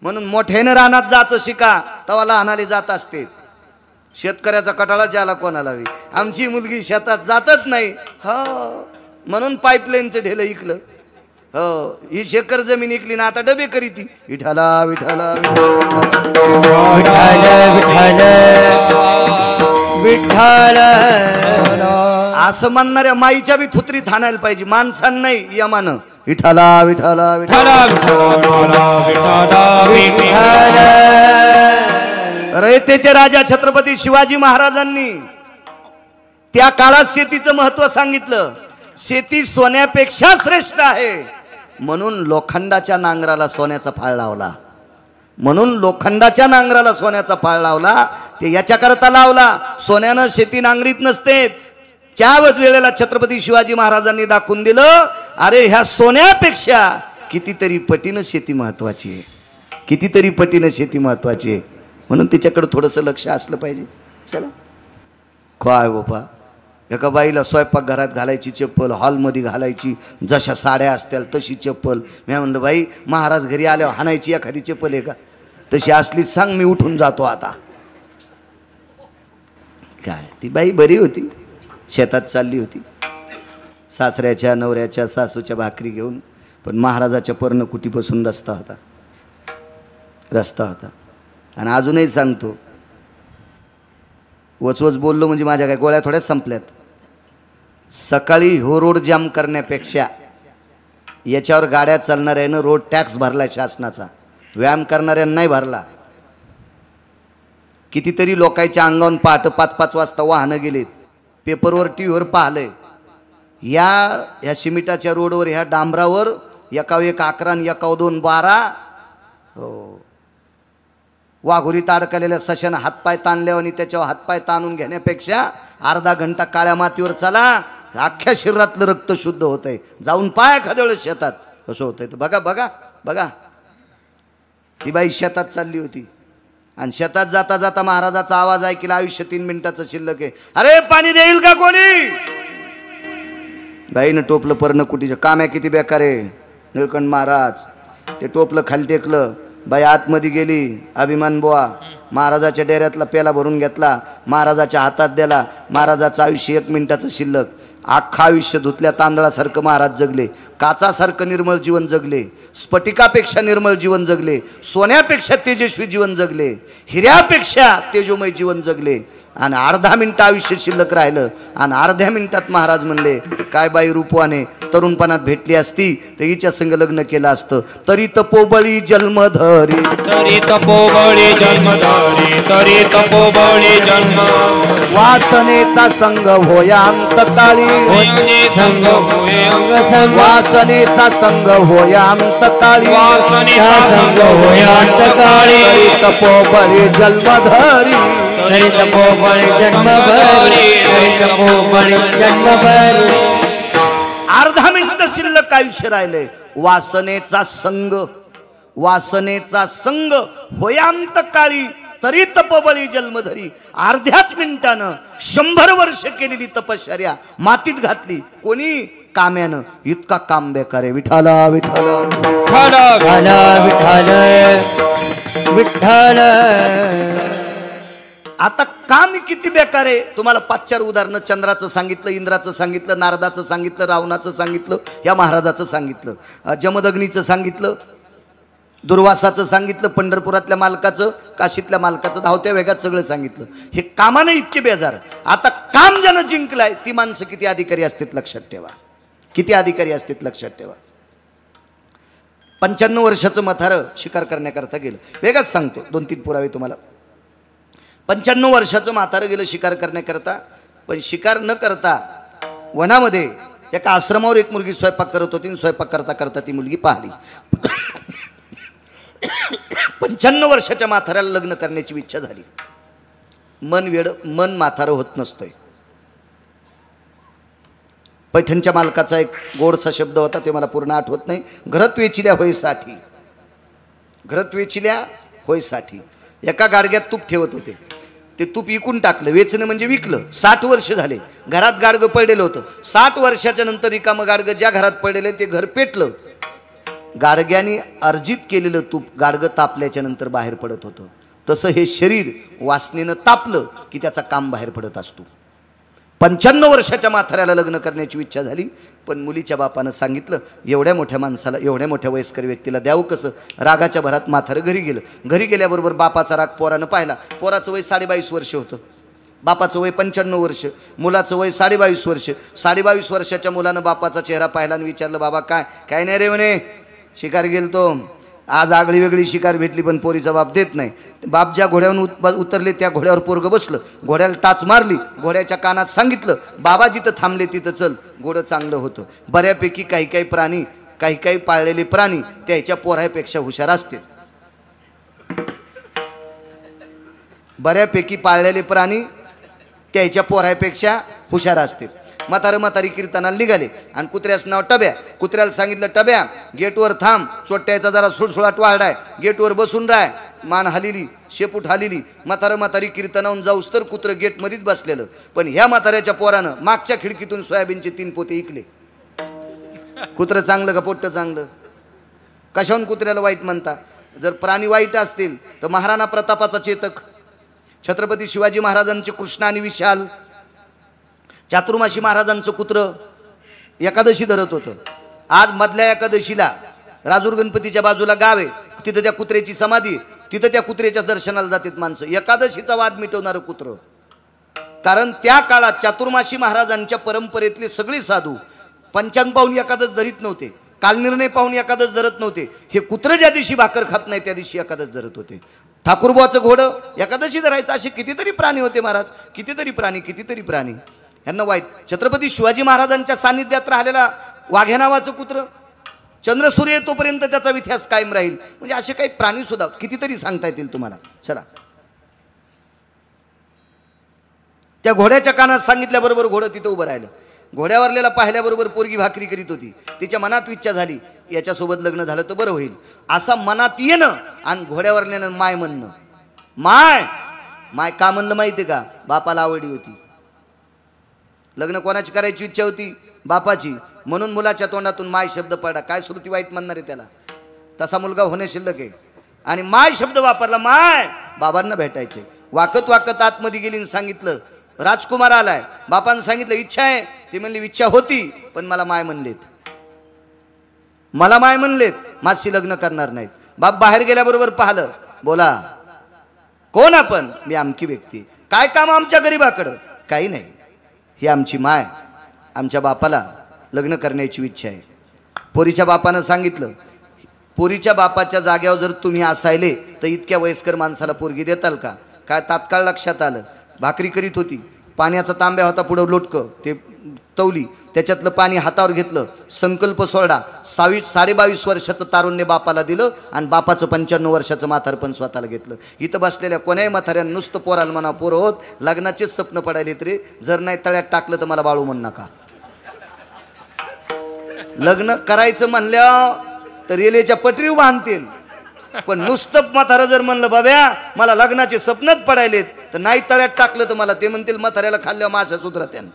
म्हणून मोठ्यानं रानात जायचं शिका, तवा लहानाले जात असते. शेतकऱ्याचा कटाळा ज्याला कोणाला हवी. आमची मुलगी शेतात जातच नाही, हो म्हणून पाईपलाईनचं ढेलं इकलं. हो, ही शेकर जमीन इकली ना आता डबे करी ती. विठाला विठाला विठ्ठल असं म्हणणाऱ्या माईच्या बी थुत्रीत हाणायला पाहिजे, माणसांना नाही यमानं. विठाला विठाला विठाला रयतेचे राजा छत्रपती शिवाजी महाराजांनी त्या काळात शेतीचं महत्व सांगितलं. शेती सोन्यापेक्षा श्रेष्ठ आहे, म्हणून लोखंडाच्या नांगराला सोन्याचा फाळ लावला. म्हणून लोखंडाच्या नांगराला सोन्याचा फाळ लावला. ते याच्याकरता लावला, सोन्यानं शेती नांगरीत नसते. त्याच वेळेला छत्रपती शिवाजी महाराजांनी दाखवून दिलं, अरे ह्या सोन्यापेक्षा कितीतरी पटीनं शेती महत्वाची आहे, कितीतरी पटीनं शेती महत्वाची आहे. म्हणून तिच्याकडे थोडंसं लक्ष असलं पाहिजे. चला काय बापा, एका बाईला स्वयंपाक घरात घालायची चप्पल, हॉलमध्ये घालायची, जशा साड्या असतील तशी चप्पल. मी म्हणलं बाई, महाराज घरी आल्यावर हाणायची एखादी चप्पल आहे का? तशी असलीच सांग, मी उठून जातो आता. काय ती बाई बरी होती, शेतात चालली होती सासऱ्याच्या नवऱ्याच्या सासूच्या भाकरी घेऊन, पण महाराजाच्या पर्णकुटीपासून रस्ता होता, रस्ता होता. आणि अजूनही सांगतो, वचवच बोललो म्हणजे माझ्या काय गोळ्या थोड्याच संपल्यात. सकाळी हो रोड जाम करण्यापेक्षा याच्यावर गाड्या चालणाऱ्यानं रोड टॅक्स भरला शासनाचा, व्यायाम करणाऱ्यांना नाही भरला. कितीतरी लोकांच्या अंगावरून पहाटे 5-5 वाजता वाहनं गेलेत. पेपरवर टीव्हीवर पाहिलंय, ह्या सिमिटाच्या रोडवर, ह्या डांबरावर एकाव 1 11 आणि एकाव 2 12. हो, वाघोरीत अडकलेल्या सशानं हातपाय ताणल्यावर आणि त्याच्यावर हातपाय ताणून घेण्यापेक्षा अर्धा घंटा काळ्या मातीवर चला, अख्ख्या शरीरातलं रक्त शुद्ध होतंय. जाऊन पाय एखाद्या शेतात कसं होतंय तर बघा बघा बघा. ती बाई शेतात चालली होती आणि शेतात जाता जाता महाराजाचा आवाज ऐकला, आयुष्य 3 मिनिटाचं शिल्लक आहे, अरे पाणी देईल का कोणी? बाईनं टोपलं पर्णकुटीचं. काम्या किती बेकार आहे निळकंठ महाराज. ते टोपलं खाली टेकलं, बाई आतमध्ये गेली. अभिमान बुवा महाराजाच्या डेऱ्यातला पेला भरून घेतला, महाराजाच्या हातात दिला. महाराजाचं आयुष्य 1 मिनिटाचं शिल्लक. अख्खा आयुष्य धुतल्या तांदळासारखं महाराज जगले, काचासारखं निर्मळ जीवन जगले, स्फटिकापेक्षा निर्मळ जीवन जगले, सोन्यापेक्षा तेजस्वी जीवन जगले, हिऱ्यापेक्षा तेजोमय जीवन जगले. आणि अर्धा मिनिट आयुष्य शिल्लक राहिलं आणि अर्ध्या मिनिटात महाराज म्हणले, काय बाई रूपवाने तरुणपणात भेटली असती तर हिच्या संग लग्न केलं असतं. तरी तपोबळी जन्मधरी, तरी तपोबळी जन्मधरी, तरी तपोबळी जन्म, वासनेचा संग होया अंतकाळी, संग होय अंग, वासनेचा संग होया अंतकाळी, वासनेचा संग होय अंतकाळी. तरी तपोबळी जन्मधरी, तरी तपोबळी जन्मभरी, तरी तपोबळी जन्मभरी. अर्धा मिनिट शिल्लक आयुष्य राहिले. वासनेचा संग, वासनेचा संग होयांत काळी, तरी तपोबळी जन्मधरी. अर्ध्याच मिनिटानं 100 वर्ष केलेली तपश्चर्या मातीत घातली. कोणी? काम्यानं. इतका काम बेकार आहे. विठाला विठाला विठ्ठल विठ्ठल विठ्ठल. आता काम किती बेकार आहे. तुम्हाला 5-4 उदाहरणं चंद्राचं सांगितलं, इंद्राचं सांगितलं, नारदाचं सांगितलं, रावणाचं सांगितलं, या महाराजाचं सांगितलं, जमदग्नीचं सांगितलं, दुर्वासाचं सांगितलं, पंढरपुरातल्या मालकाचं, काशीतल्या मालकाचं, धावत्या वेगात सगळं सांगितलं. हे कामानं इतके बेजार. आता काम ज्यानं जिंकलाय ती माणसं किती अधिकारी असतात लक्षात ठेवा, किती अधिकारी असतात लक्षात ठेवा. 95 वर्षाचं म्हातारं शिकार करण्याकरता गेलं. वेगळाच सांगतो, 2-3 पुरावे तुम्हाला. 95 वर्षाचं म्हातारं गेलं शिकार करण्याकरता, पण शिकार न करता वनामध्ये एका आश्रमावर एक मुलगी स्वयंपाक करत होती. स्वयंपाक करता करता ती मुलगी पाहिली. 95 वर्षाच्या म्हाताऱ्याला लग्न करण्याची इच्छा झाली. मन म्हातारं होत नसतंय. पैठणच्या मालकाचा एक गोडसा शब्द होता, ते मला पूर्ण आठवत नाही. घरात वेचिल्या होय साठी, घरात वेचिल्या होय साठी. एका गाडग्यात तूप ठेवत होते, ते तूप विकून टाकलं. वेचणं म्हणजे विकलं. 60 वर्ष झाले घरात गाडगं पडलेलं होतं. 60 वर्षाच्या नंतर रिकामं गाडगं ज्या घरात पडलेलं ते घर पेटलं. गाडग्याने अर्जित केलेलं तूप गाडगं तापल्याच्या नंतर बाहेर पडत होतं. तसं हे शरीर वासनेनं तापलं की त्याचा काम बाहेर पडत असतो. 95 वर्षाच्या म्हाताऱ्याला लग्न करण्याची इच्छा झाली, पण मुलीच्या बापानं सांगितलं एवढ्या मोठ्या माणसाला, एवढ्या मोठ्या वयस्कर व्यक्तीला द्यावं कसं. रागाच्या भरात म्हातारं घरी गेलं. घरी गेल्याबरोबर बापाचा राग पोरानं पाहिला. पोराचं वय 22.5 वर्ष होतं, बापाचं वय 95 वर्ष, मुलाचं वय 22.5 वर्ष. 22.5 वर्षाच्या मुलानं बापाचा चेहरा पाहिला आणि विचारलं, बाबा काय? काय नाही रे म्हणे, शिकार गेलतो, आज आगळी वेगळी शिकार भेटली, पण पोरीचा बाप देत नाही. बाप ज्या घोड्यावरून उतरले त्या घोड्यावर पोरगं बसलं. घोड्याला टाच मारली, घोड्याच्या कानात सांगितलं, बाबा जिथं थांबले तिथं चल. घोडं चांगलं होतं. बऱ्यापैकी काही काही प्राणी, काही काही पाळलेले प्राणी त्याच्या पोरापेक्षा हुशार असते. बऱ्यापैकी पाळलेले प्राणी त्याच्या पोरापेक्षा हुशार असते. म्हातारी कीर्तनाला निघाले आणि कुत्र्याचं नाव टब्या. कुत्र्याला सांगितलं, टब्या गेटवर थांब, चोट्याचा जरा सुळसुळाट वाढाय, गेटवर बसून राय. मान हलिली, शेपूट हलिली. म्हातारी कीर्तनाहून जाऊस तर कुत्रं गेटमध्येच बसलेलं. पण ह्या म्हाताऱ्याच्या पोरानं मागच्या खिडकीतून सोयाबीनचे 3 पोते इकले. कुत्रं चांगलं का पोट्ट चांगलं? कशाहून कुत्र्याला वाईट म्हणता? जर प्राणी वाईट असतील तर महाराणा प्रतापाचा चेतक, छत्रपती शिवाजी महाराजांचे कृष्ण आणि विशाल, चातुर्माशी महाराजांचं कुत्र एकादशी धरत होतं. आज मधल्या एकादशीला राजूर गणपतीच्या बाजूला गाव आहे, तिथं त्या कुत्र्याची समाधी, तिथं त्या कुत्र्याच्या दर्शनाला जातात माणसं. एकादशीचा वाद मिटवणारं कुत्र. कारण त्या काळात चातुर्माशी महाराजांच्या परंपरेतले सगळे साधू पंचांग पाहून एकादश धरीत नव्हते, कालनिर्णय पाहून एकादश धरत नव्हते. हे कुत्र ज्या दिवशी भाकर खात नाही त्या दिवशी एकादश धरत होते. ठाकूरबुवाचं घोडं एकादशी धरायचं. असे कितीतरी प्राणी होते महाराज, कितीतरी प्राणी. यांना वाईट. छत्रपती शिवाजी महाराजांच्या सानिध्यात राहिलेला वाघ्या नावाचं कुत्र, चंद्रसूर्य तोपर्यंत त्याचा इतिहास कायम राहील. म्हणजे असे काही प्राणी सुद्धा कितीतरी सांगता येतील तुम्हाला. चला, त्या घोड्याच्या कानात सांगितल्याबरोबर घोडं तिथं उभं राहिलं. घोड्यावरलेला पाहिल्याबरोबर पोरगी भाकरी करीत होती. तिच्या मनात इच्छा झाली, याच्यासोबत लग्न झालं तर बरं होईल. असा मनात येणं आणि घोड्यावरल्यानं माय म्हणणं. माय का म्हणलं माहिती का? बापाला आवडी होती. लग्न कोणाची करायची इच्छा होती? बापाची. म्हणून मुलाच्या तोंडातून माय शब्द पडला. काय श्रुती वाईट म्हणणार आहे त्याला? तसा मुलगा होणे शिल्लक आहे. आणि माय शब्द वापरला. माय बाबांना भेटायचे. वाकत आतमध्ये गेली आणि सांगितलं, राजकुमार आलाय. बापानं सांगितलं, इच्छा आहे. ती म्हणली, इच्छा होती पण मला माय म्हणलेत, माझी लग्न करणार नाहीत. बाप बाहेर गेल्याबरोबर पाहिलं. बोला, कोण आपण? मी आमकी व्यक्ती. काय काम आमच्या गरीबाकडं? काही नाही, ही आमची माय, आमच्या बापाला लग्न करण्याची इच्छा आहे. पोरीच्या बापानं सांगितलं, पोरीच्या बापाच्या जाग्यावर जर तुम्ही असायले तर इतक्या वयस्कर माणसाला पोरगी देताल का? काय तात्काळ लक्षात आलं. भाकरी करीत होती, पाण्याचा तांब्या होता पुढं लोटकं, ते तवली, त्याच्यातलं पाणी हातावर घेतलं, संकल्प सोडा. 22.5 वर्षाचं तारुण्य बापाला दिलं आणि बापाचं 95 वर्षाचं म्हातारपण स्वतःला घेतलं. इथं बसलेल्या कोण्याही म्हाताऱ्यानं नुसतं पोराला म्हणा, पोरं होत लग्नाचेच स्वप्न पडायलेत रे. जर नाही तळ्यात टाकलं तर मला बाळू म्हणू नका. लग्न करायचं म्हणल्या तर रेल्वेच्या पटरीवर बांधतील, पण नुसतं म्हातारं जर म्हणलं, बाब्या मला लग्नाचे स्वप्नच पडायलेत, तर नाही तळ्यात टाकलं तर मला ते म्हणतील म्हाताऱ्याला खाल्ल्या माशा सुधरत्यान,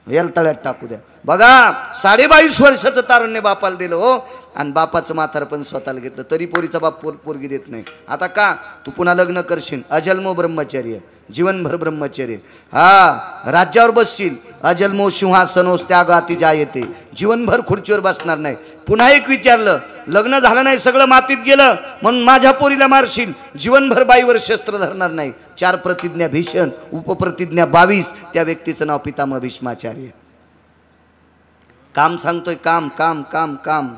याला तळ्यात टाकू द्या. बघा, 22.5 वर्षाचं तारुण्य बापाला दिलं हो, आणि बापाचं म्हातारपण स्वतःला घेतलं. तरी पोरीचा बाप पोरगी देत नाही. आता का? तू पुन्हा लग्न करशील, अजन्मो ब्रह्मचर्य, जीवनभर ब्रह्मचर्य. हा, राज्यावर बसशील, अजन्मो सिंहासनोस त्यागाती जायते, जीवनभर खुर्चीवर बसणार नाही. पुन्हा एक विचारलं, लग्न झालं नाही, सगळं मातीत गेलं म्हणून माझ्या पोरीला मारशील, जीवनभर बाईवर शस्त्र धरणार नाही. 4 प्रतिज्ञा भीषण, उपप्रतिज्ञा 22. त्या व्यक्तीचं नाव पितामह भीष्माचार्य. काम सांगतोय, काम काम काम काम.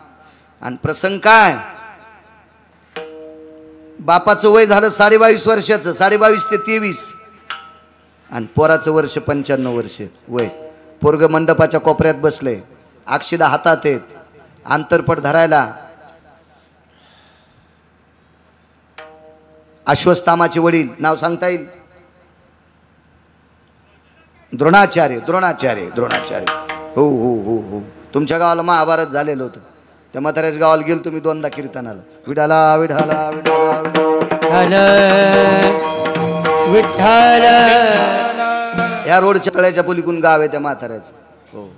आणि प्रसंग काय? बापाचं वय झालं 22.5 वर्षाचं, 22.5 ते 23, आणि पोराचं वर्ष 95 वर्ष वय. पोरग मंडपाच्या कोपऱ्यात बसले, अक्षिदा हातात आहेत, आंतरपट धरायला. अश्वत्थामाचे वडील, नाव सांगता येईल? द्रोणाचार्य. हो हो हो हो, तुमच्या गावाला महाभारत झालेलं होतं. त्या म्हाताऱ्याच्या गावाला गेलो तुम्ही 2दा कीर्तनाला. विठाला विठाला विठाला विठ्ठल. या रोडच्या तळ्याच्या पलीकडून गाव आहे त्या म्हाताऱ्याचं. हो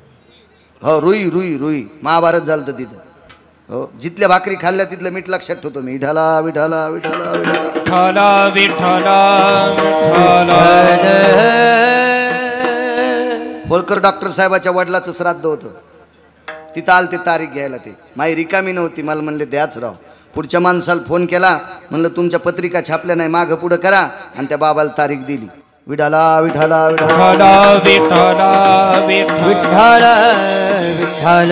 हो, रुई रुई रुई महाभारत झालं तर तिथं. हो, जिथल्या भाकरी खाल्ल्या तिथलं मीठ लक्षात ठेवतो मी. विठाला विठाला विठाला विठाला विठ्ठला होळकर डॉक्टर साहेबाच्या वडिलाचं श्राद्ध होतं. तिथं आल ते तारीख घ्यायला. ते माई रिकामी नव्हती. मला म्हणले द्याच राव. पुढच्या माणसाला फोन केला, म्हणलं तुमच्या पत्रिका छापल्या नाही, मागं पुढं करा. आणि त्या बाबाला तारीख दिली. विठाला विठाला विठाला विठ्ठला विठ्ठल विठ्ठल.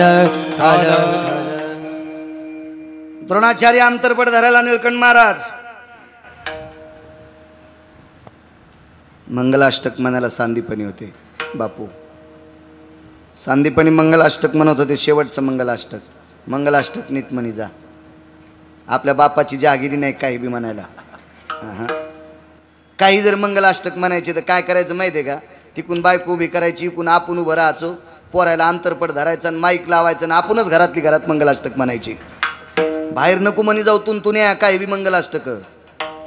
द्रोणाचार्य अंतरपट धरायला निळकंठ महाराज मंगलाष्टक म्हणायला सांदीपणी होते. बापू सांदीपणी मंगलाष्टक म्हणत होते. शेवटचं मंगलाष्टक. मंगलाष्टक नीट म्हणी जा. आपल्या बापाची जहागिरी नाही काही बी म्हणायला. काही जर मंगलाष्टक म्हणायचे तर काय करायचं माहिती आहे का? तिकून बायको उभी करायची, इकून आपण उभं राहायचो, पोरायला अंतरपट धरायचं आणि माईक लावायचं आणि आपणच घरातली घरात मंगलाष्टक म्हणायची. बाहेर नको म्हणी जाऊ तून या काय बी मंगलाष्टक.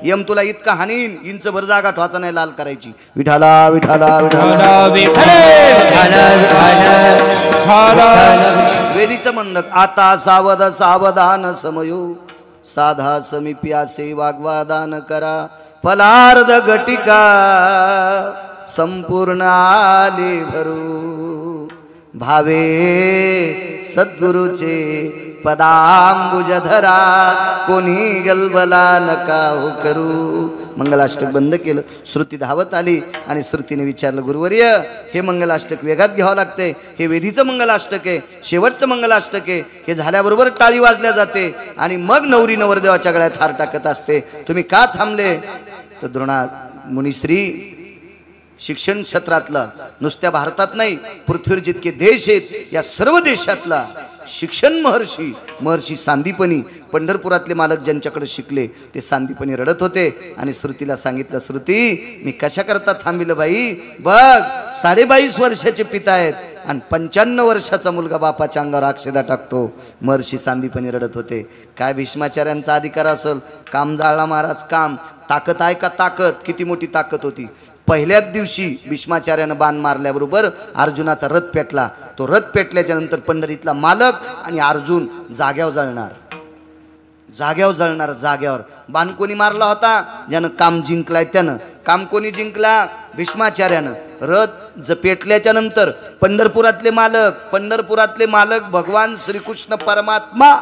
यम तुला इतका हानीन इंचभर जागा ठवाचा नाही लाल करायची. विठाला विठाला विठाला वेदीचं म्हणणं आता सावध सावधान समयो साधा समीप्यासे वाग्वादान करा फलार्ध घटिका संपूर्ण आले भरू भावे सद्गुरुचे पदांबुजधरा कोणी गलबला नका हो करू. मंगलाष्टक बंद केलं. श्रुती धावत आली आणि श्रुतीने विचारलं, गुरुवर्य हे मंगलाष्टक वेगात घ्यावं लागते. हे वेदीचं मंगलाष्टक आहे, शेवटचं मंगलाष्टक आहे. हे झाल्याबरोबर टाळी वाजल्या जाते आणि मग नवरी नवरदेवाच्या गळ्यात हार टाकत असते. तुम्ही का थांबले? तर द्रोणा मुनिश्री शिक्षण क्षेत्रातला नुसत्या भारतात नाही, पृथ्वीवर जितके देश आहेत या सर्व देशातला शिक्षण महर्षी सांदीपनी पंढरपुरातले मालक ज्यांच्याकडे शिकले ते सांदीपनी रडत होते. आणि श्रुतीला सांगितलं, श्रुती मी कशा करता थांबिलं बाई? बघ 22.5 वर्षाचे पिता आहेत आणि 55 वर्षाचा मुलगा बापाच्या अंगावर अक्षदा टाकतो. महर्षी सांदीपनी रडत होते. काय भीष्माचार्यांचा अधिकार असेल? काम जाळला महाराज काम. ताकद आहे का? ताकद किती मोठी ताकद होती. पहिल्याच दिवशी भीष्माचार्यानं बाण मारल्याबरोबर अर्जुनाचा रथ पेटला. तो रथ पेटल्याच्या नंतर पंढरीतला मालक आणि अर्जुन जाग्यावर जाग्यावर. बाण कोणी मारला होता? ज्यानं काम जिंकलाय त्यानं. काम कोणी जिंकला? भीष्माचार्यानं. रथ पेटल्याच्या नंतर पंढरपुरातले मालक भगवान श्रीकृष्ण परमात्मा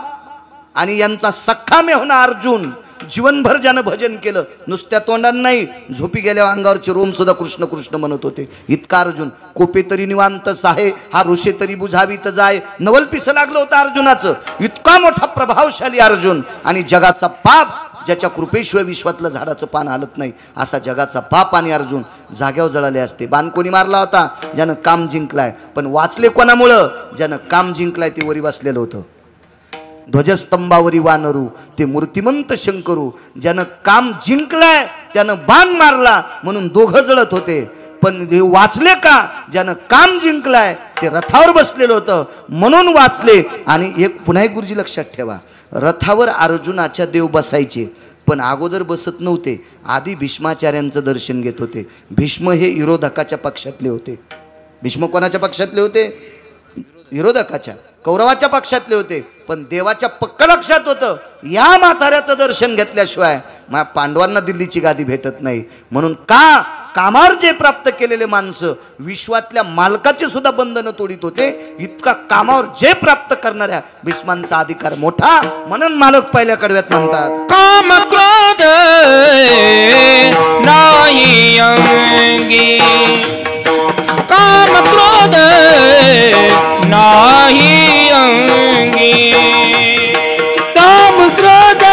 आणि यांचा सख्खा मेहुणा अर्जुन जीवनभर ज्यानं भजन केलं, नुसत्या तोंडानं नाही, झोपी गेल्यावर अंगावरचे रोम सुद्धा कृष्ण कृष्ण म्हणत होते. इतका अर्जुन. कोपे तरी निवांत साहे हा ऋषे तरी बुझावीत जाय नवल पिस लागलं होतं अर्जुनाचं. इतका मोठा प्रभावशाली अर्जुन. आणि जगाचा पाप ज्याच्या कृपेशिवाय विश्वातलं झाडाचं पान हालत नाही असा जगाचा पाप आणि अर्जुन जाग्यावर जळाले असते. बाण कोणी मारला होता? ज्यानं काम जिंकलाय. पण वाचले कोणामुळं? ज्यानं काम जिंकलाय ते वरी बसलेलं होतं. ध्वजस्तंभावरी वानरू ते मूर्तिमंत शंकरू. ज्यानं काम जिंकलाय त्यानं बाण मारला म्हणून दोघं जळत होते. पण हे वाचले का? ज्यानं काम जिंकलाय ते रथावर बसलेलं होतं म्हणून वाचले. आणि एक पुन्हा एक गुरुजी लक्षात ठेवा, रथावर अर्जुनाच्या देव बसायचे पण अगोदर बसत नव्हते. आधी भीष्माचार्यांचं दर्शन घेत होते. भीष्म हे विरोधकाच्या पक्षातले होते. भीष्म कोणाच्या पक्षातले होते? विरोधकाच्या, कौरवाच्या पक्षातले होते. पण देवाच्या पक्क लक्षात होतं या म्हाताऱ्याचं दर्शन घेतल्याशिवाय पांडवांना दिल्लीची गादी भेटत नाही. म्हणून का कामावर जे प्राप्त केलेले माणसं विश्वातल्या मालकाचे सुद्धा बंधनं तोडीत होते. इतका कामावर जे प्राप्त करणाऱ्या भीष्मांचा अधिकार मोठा. म्हणून मालक पहिल्या कडव्यात म्हणतात, काम क्रोध नाही अंगी, काम क्रोध नाही अंगी, काम क्रोध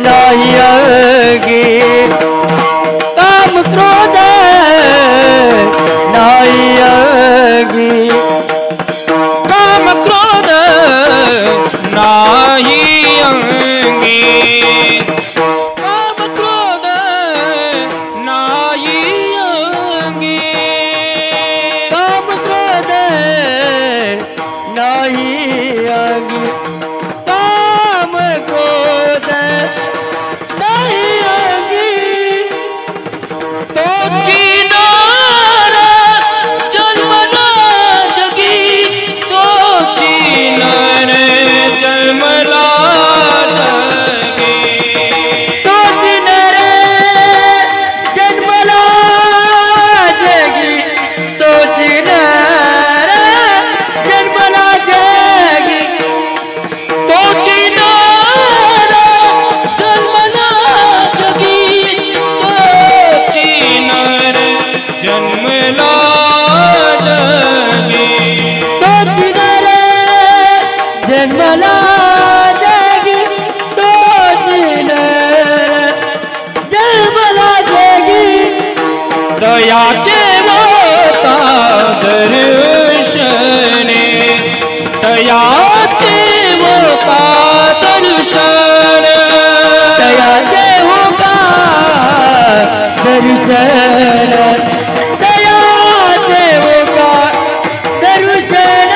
नाही अंगी, काम क्रोध नाही अंगी, काम क्रोध नाही अंगी, काम क्रोध नाही अंगी, काम क्रोध जन्मला जगी तोच रे जन्मला जगी तोच जन्मला जगी दयाचे मोता दर्शने दयाचे मोता दर्शन दयाचे होका दर्शन दयाचे होका दर्शन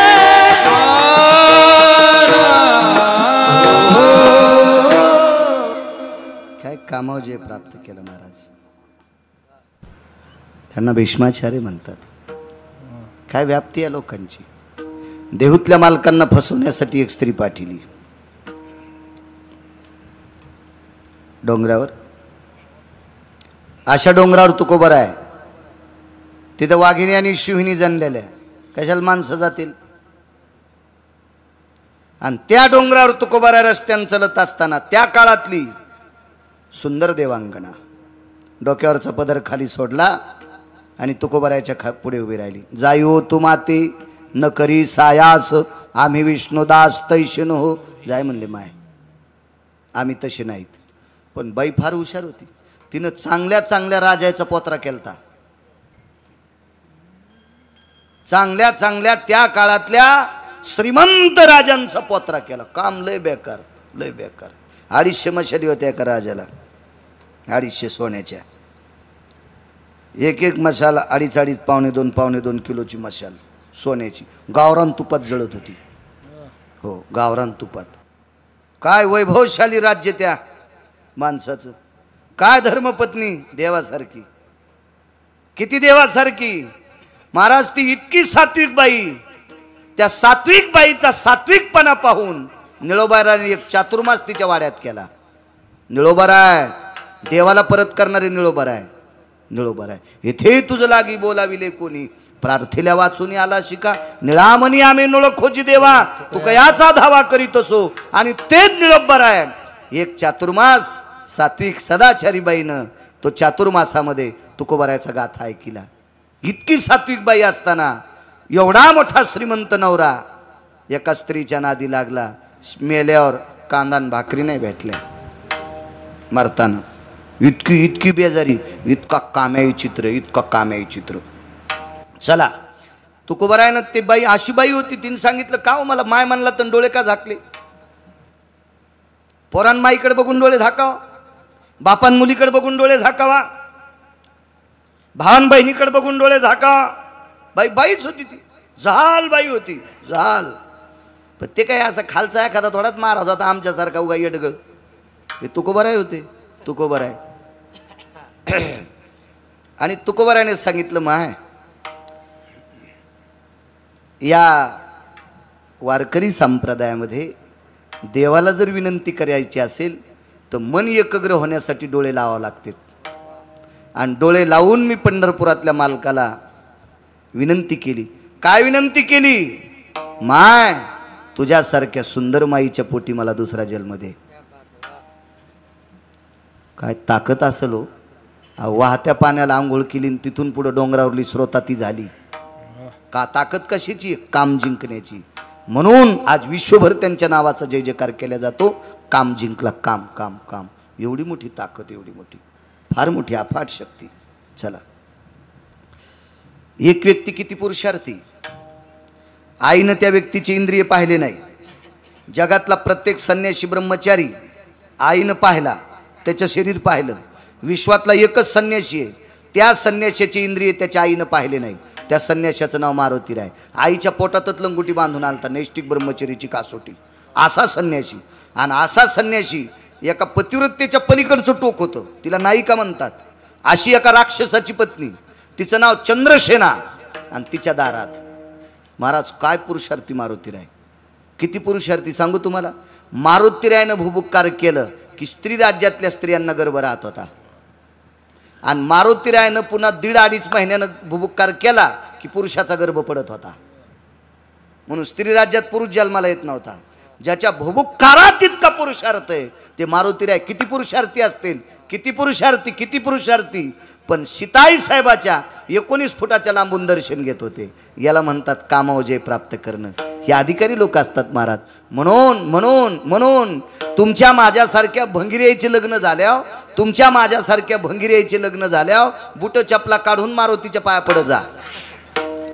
काय कामोजे प्राप्त केलं महाराज. त्यांना भीष्माचार्य म्हणतात. काय व्याप्ती आहे लोकांची. देहूतल्या मालकांना फसवण्यासाठी एक स्त्री पाठिली डोंगरावर. अशा डोंगरावर तुकोबर आहे, तिथं वाघिणी आणि शिवहिणी जणलेल्या. कशाला माणसं जातील. आणि त्या डोंगरावर तुकोबारा रस्त्यानं चलत असताना त्या काळातली सुंदर देवांगना डोक्यावरचा पदर खाली सोडला आणि तुकोबाराच्या पुढे उभी राहिली. जायो तू माते न करी सायास आम्ही विष्णुदास तैशन हो. जाय म्हणले माय, आम्ही तसे नाहीत. पण बाई फार हुशार होती. तिनं चांगल्या चांगल्या राजाचा पोत्रा केलता. चांगल्या चांगल्या त्या काळातल्या श्रीमंत राजांचा पोत्रा केला. काम लय बेकार, लय बेकार. 250 मशाली होत्या एका राजाला, 250 सोन्याच्या. एक एक मशाल 2.5 पावणे 2 किलोची मशाल सोन्याची. गावरान तुपात जळत होती. हो, गावरान तुपात. काय वैभवशाली राज्य त्या माणसाचं. काय धर्मपत्नी देवासारखी. किती देवासारखी महाराज. ती इतकी सात्विक बाई. त्या सात्विक बाईचा सात्विकपणा पाहून निळोबाराने एक चातुर्मास तिच्या वाड्यात केला. निळोबारा आहे, देवाला परत करणारे निळोबारा आहे. निळोबारा आहे. इथे तुझं लागी बोलाविले कोणी, प्रार्थील्या वाचून आला शिका. निळामणी आम्ही निळ खोजी देवा, तू कयाचा धावा करीत असो. आणि तेच निळोबारा आहे. एक चातुर्मास सात्विक सदाचारी बाईनं तो चातुर्मासामध्ये तुकोबाराचा गाथा ऐकिला. इतकी सात्विक बाई असताना एवढा मोठा श्रीमंत नवरा एका स्त्रीच्या नादी लागला. मेल्यावर कांदान भाकरी नाही भेटल्या मरताना. इतकी इतकी बेजारी. इतका काम्याई चित्र, इतका काम्याई चित्र. चला तुकोबारायनं ते बाई अशी बाई होती. तिने सांगितलं का हो मला माय म्हणला तर डोळे का झाकले. पोरान माईकडे बघून डोळे झाकावा, बापान मुलीकडे बघून डोळे झाकावा, भावान बहिणीकडे बघून डोळे झाकावा. बाई बाईच होती ती. जहाल बाई होती, जहाल. पण ते काय असं खालचा एखादा थोडाच मारा होता आमच्यासारखा उगा येडगळ. ते तुकोबाराय होते. तुकोबाराय. आणि तुकोबारायने सांगितलं माय या वारकरी संप्रदायामध्ये देवाला जर विनंती करायची असेल तर मन एकग्र होण्यासाठी डोळे लावावे लागतात. आणि डोळे लावून मी पंढरपुरातल्या मालकाला विनंती केली. काय विनंती केली. माय तुझ्यासारख्या सुंदर माईच्या पोटी मला दुसरा जन्म दे. काय ताकद असेल हो. वाहत्या पाण्याला आंघोळ केली, तिथून पुढे डोंगरावरली श्रोता ती झाली. का ताकद कशाची. काम जिंकण्याची. म्हणून आज विश्वभर त्यांच्या नावाचा जय जयकार केला जातो. काम जिंकला. काम काम काम. एवढी मोठी ताकद, एवढी मोठी, फार मोठी अफाट शक्ती. चला, एक व्यक्ती किती पुरुषार्थी. आईनं त्या व्यक्तीचे इंद्रिय पाहिले नाही. जगातला प्रत्येक संन्यासी ब्रह्मचारी आईनं पाहिला, त्याचं शरीर पाहिलं. विश्वातला एकच संन्यासी आहे, त्या संन्याशाचे इंद्रिय त्याच्या आईनं पाहिले नाही. त्या संन्याशाचं नाव मारुतीराय. आईच्या पोटातच लंगोटी बांधून आलता. नैष्टिक ब्रह्मचर्याची कासोटी. असा संन्यासी. आणि असा संन्यासी एका पतिव्रतेच्या पलीकडचं टोक होतं. तिला नायिका म्हणतात. अशी एका राक्षसाची पत्नी, तिचं नाव चंद्रसेना. आणि तिच्या दारात महाराज काय पुरुषार्थी मारुतीराय. किती पुरुषार्थी सांगू तुम्हाला. मारुतीरायनं भुभुक्कार केलं की स्त्री राज्यातल्या स्त्रियांना गर्भ राहत होता. आणि मारुतीरायनं पुन्हा 1.5-2.5 महिन्यानं भुभुक्कार केला की पुरुषाचा गर्भ पडत होता. म्हणून स्त्री राज्यात पुरुष जन्माला येत नव्हता. ज्याच्या भुभुक्कारात इतका पुरुषार्थ आहे. ते मारुतीराय किती पुरुषार्थी असतील, किती पुरुषार्थी पण शिताई साहेबाच्या 19 फुटाच्या लांबून दर्शन घेत होते. याला म्हणतात कामावजय प्राप्त करणं. हे अधिकारी लोक असतात महाराज. म्हणून तुमच्या माझ्यासारख्या भंगिऱ्याचे लग्न झाल्यावर बुट चपला काढून मारुतीच्या पाया पड जा.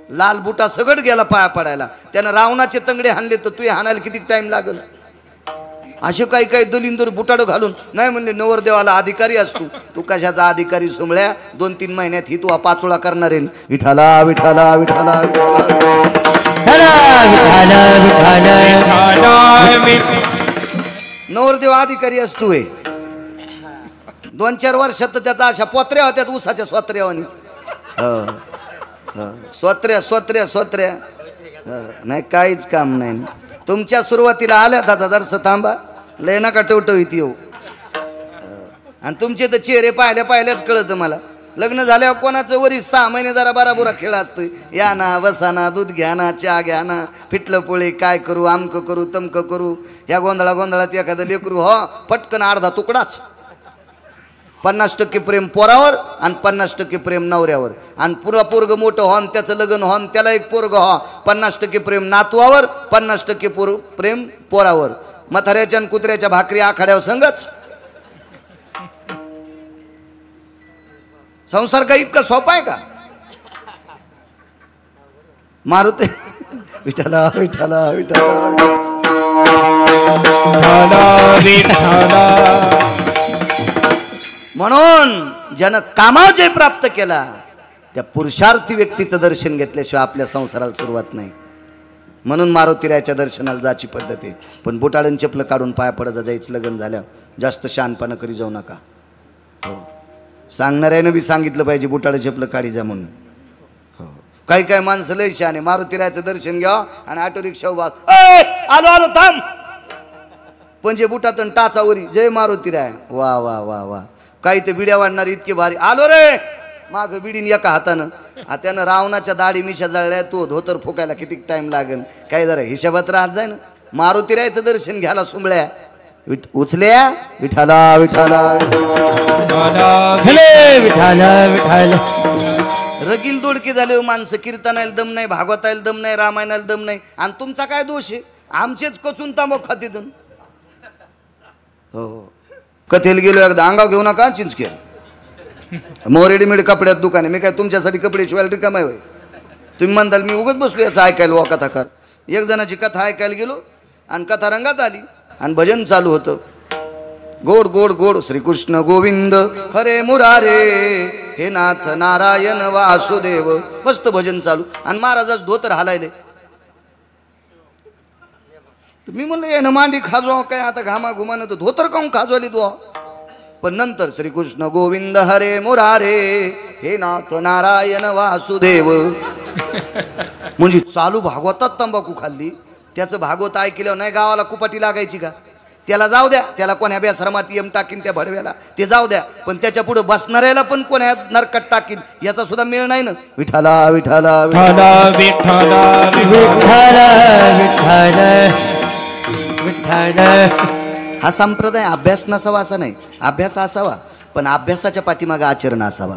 लाल बुटा सगळं गेला पाया पडायला. त्यानं रावणाचे तंगडे हाणले तर तू हाणायला किती टाइम लागल. असे काही दलिंदर बुटाडं घालून नाही म्हणले नवरदेवाला अधिकारी असतो. तू कशाचा अधिकारी सोमळ्या. 2-3 महिन्यात ही तू पाचोळा करणार आहे. विठाला विठाला विठाला नवरदेव अधिकारी असतो. 2-4 वर्षात तर त्याचा अशा पोत्र्या होत्यात ऊसाच्या स्वत्र्यावानी. स्वत्र्या नाही काहीच काम नाही. तुमच्या सुरुवातीला आल्या दादा जरस थांबा लय नका टवटवीत येऊ. आणि तुमचे तर चेहरे पाहिल्याच कळतं मला. लग्न झाल्यावर कोणाचं वरी 6 महिने जरा बराबुरा खेळ असतोय. या ना बसाना दूध घ्या ना चहा घ्या ना पिठलं पोळी काय करू आमकं करू तमकं करू. या गोंधळात एखादं लेकरू हो पटकन अर्धा तुकडाच. 50% प्रेम पोरावर आणि 50% प्रेम नवऱ्यावर. आणि पुरा पोरग मोठं हॉन त्याचं लग्न हॉन त्याला एक पोरग हो. 50% प्रेम नातवावर 50% प्रेम पोरावर. म्हाताऱ्याच्या आणि कुत्र्याच्या भाकरी आखाड्यावर संगच. संसार का इतका सोपा आहे का. मारुती विठाला विठाला विठाला म्हणून ज्यानं कामावजय प्राप्त केला त्या पुरुषार्थी व्यक्तीचं दर्शन घेतल्याशिवाय आपल्या संसाराला सुरुवात नाही. म्हणून मारुतीरायाच्या दर्शनाला जायची पद्धत आहे. पण बुटाडन चपलं काढून पाया पडत जायचं. लग्न झाल्यावर जास्त शहाणपणा करी जाऊ नका. हो सांगणाऱ्यानं बी सांगितलं पाहिजे बुटाडं चपलं काढी जा म्हणून. हो काही माणसं लय शहाणे. मारुतीरायाचं दर्शन घ्या आणि ऑटो रिक्षा उभा आलो थांब म्हणजे बुटात टाचावरी जय मारुतीराय. वा वा वा वा काही ते बिड्या वाढणार इतके भारी. आलो रे माग बिडीन एका हातानं. त्यानं रावणाच्या दाढी मिशा जळल्या. तो धोतर फुकायला किती टाइम लागेल. काही जरा हिशोबात राहत जाय ना. मारुतीरायाचं दर्शन घ्यायला सुंबळ्या उचल्या विठाला विठाला रगील दोडके झाले माणसं. कीर्तनाला दम नाही, भागवताला दम नाही, रामायणाला दम नाही. आणि तुमचा काय दोष आहे. आमचेच कचून तांबक खातीतून. हो कथेला गेलो एकदा अंगाव घेऊ नका चिंचकेर. मग रेडीमेड कपड्यात दुकान आहे. मी काय तुमच्यासाठी कपडे शिवायला रिकाम आहे. तुम्ही म्हणताल मी उगत बसलो याचं ऐकायला वा कथाकार. एक जणाची कथा ऐकायला गेलो आणि कथा रंगात आली आणि भजन चालू होतं. गोड गोड गोड श्रीकृष्ण गोविंद हरे मुरारे हे नाथ नारायण वासुदेव. मस्त भजन चालू आणि महाराजाच धोतर हालायले. मी म्हणलं यानं मांडी खाजवा काय आता घामा घुमानं तर धोतर काऊन खाजवली तू. पण नंतर श्रीकृष्ण गोविंद हरे मुरारे हे नाथ नारायण वासुदेव म्हणजे चालू भागवतात तंबाखू खाल्ली. त्याचं भागवत ऐकल्यावर नाही गावाला कुपाटी लागायची का. त्याला जाऊ द्या. त्याला कोण्या बेसरमात यम टाकीन त्या भडव्याला ते जाऊ द्या. पण त्याच्या पुढे बसणाऱ्याला पण कोण्या नरकट टाकीन याचा सुद्धा मेळ नाही ना. विठाला विठाला विठाला विठाला हा संप्रदाय अभ्यास नसावा असा नाही. अभ्यास असावा पण अभ्यासाच्या पाठीमागे आचरण असावा.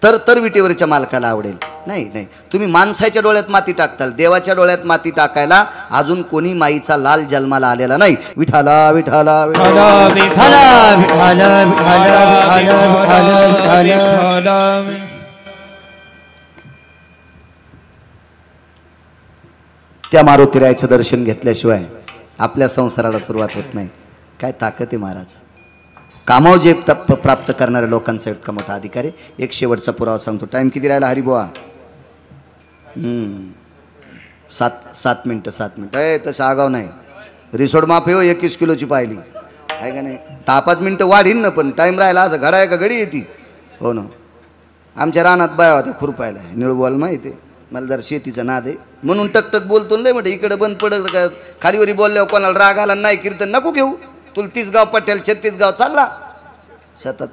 तर विटेवरच्या मालकाला आवडेल. नाही तुम्ही माणसाच्या डोळ्यात माती टाकताल. देवाच्या डोळ्यात माती टाकायला अजून कोणी माईचा लाल जन्माला आलेला नाही. विठाला विठाला विठाला विठाला विठाला विठाला. त्या मारुतीरायाचं दर्शन घेतल्याशिवाय आपल्या संसाराला सुरुवात होत नाही. काय ताकद आहे महाराज. कामावजय प्राप्त करणाऱ्या लोकांचा इतका मोठा अधिकारी. एक शेवटचा पुरावा सांगतो. टाइम किती राहिला हरिबुवा. 7 मिनिटं. तसं आगाव नाही. रिसोड माफी हो 21 किलोची पाहिली आहे का नाही. 5 मिनिटं वाढीन ना पण टाइम राहिला असं घडा का घडी येते. हो ना आमच्या रानात बाया होत्या खुरपायला. निळबोल माहिती मला जर शेतीचा नाद आहे म्हणून टकटक बोलतो लय म्हटलं. इकडे बंद पडत का खालीवरी बोलल्यावर कोणाला राग आला नाही कीर्तन नको घेऊ. तुला 30 गाव पटेल 36 गाव चालला शेतात.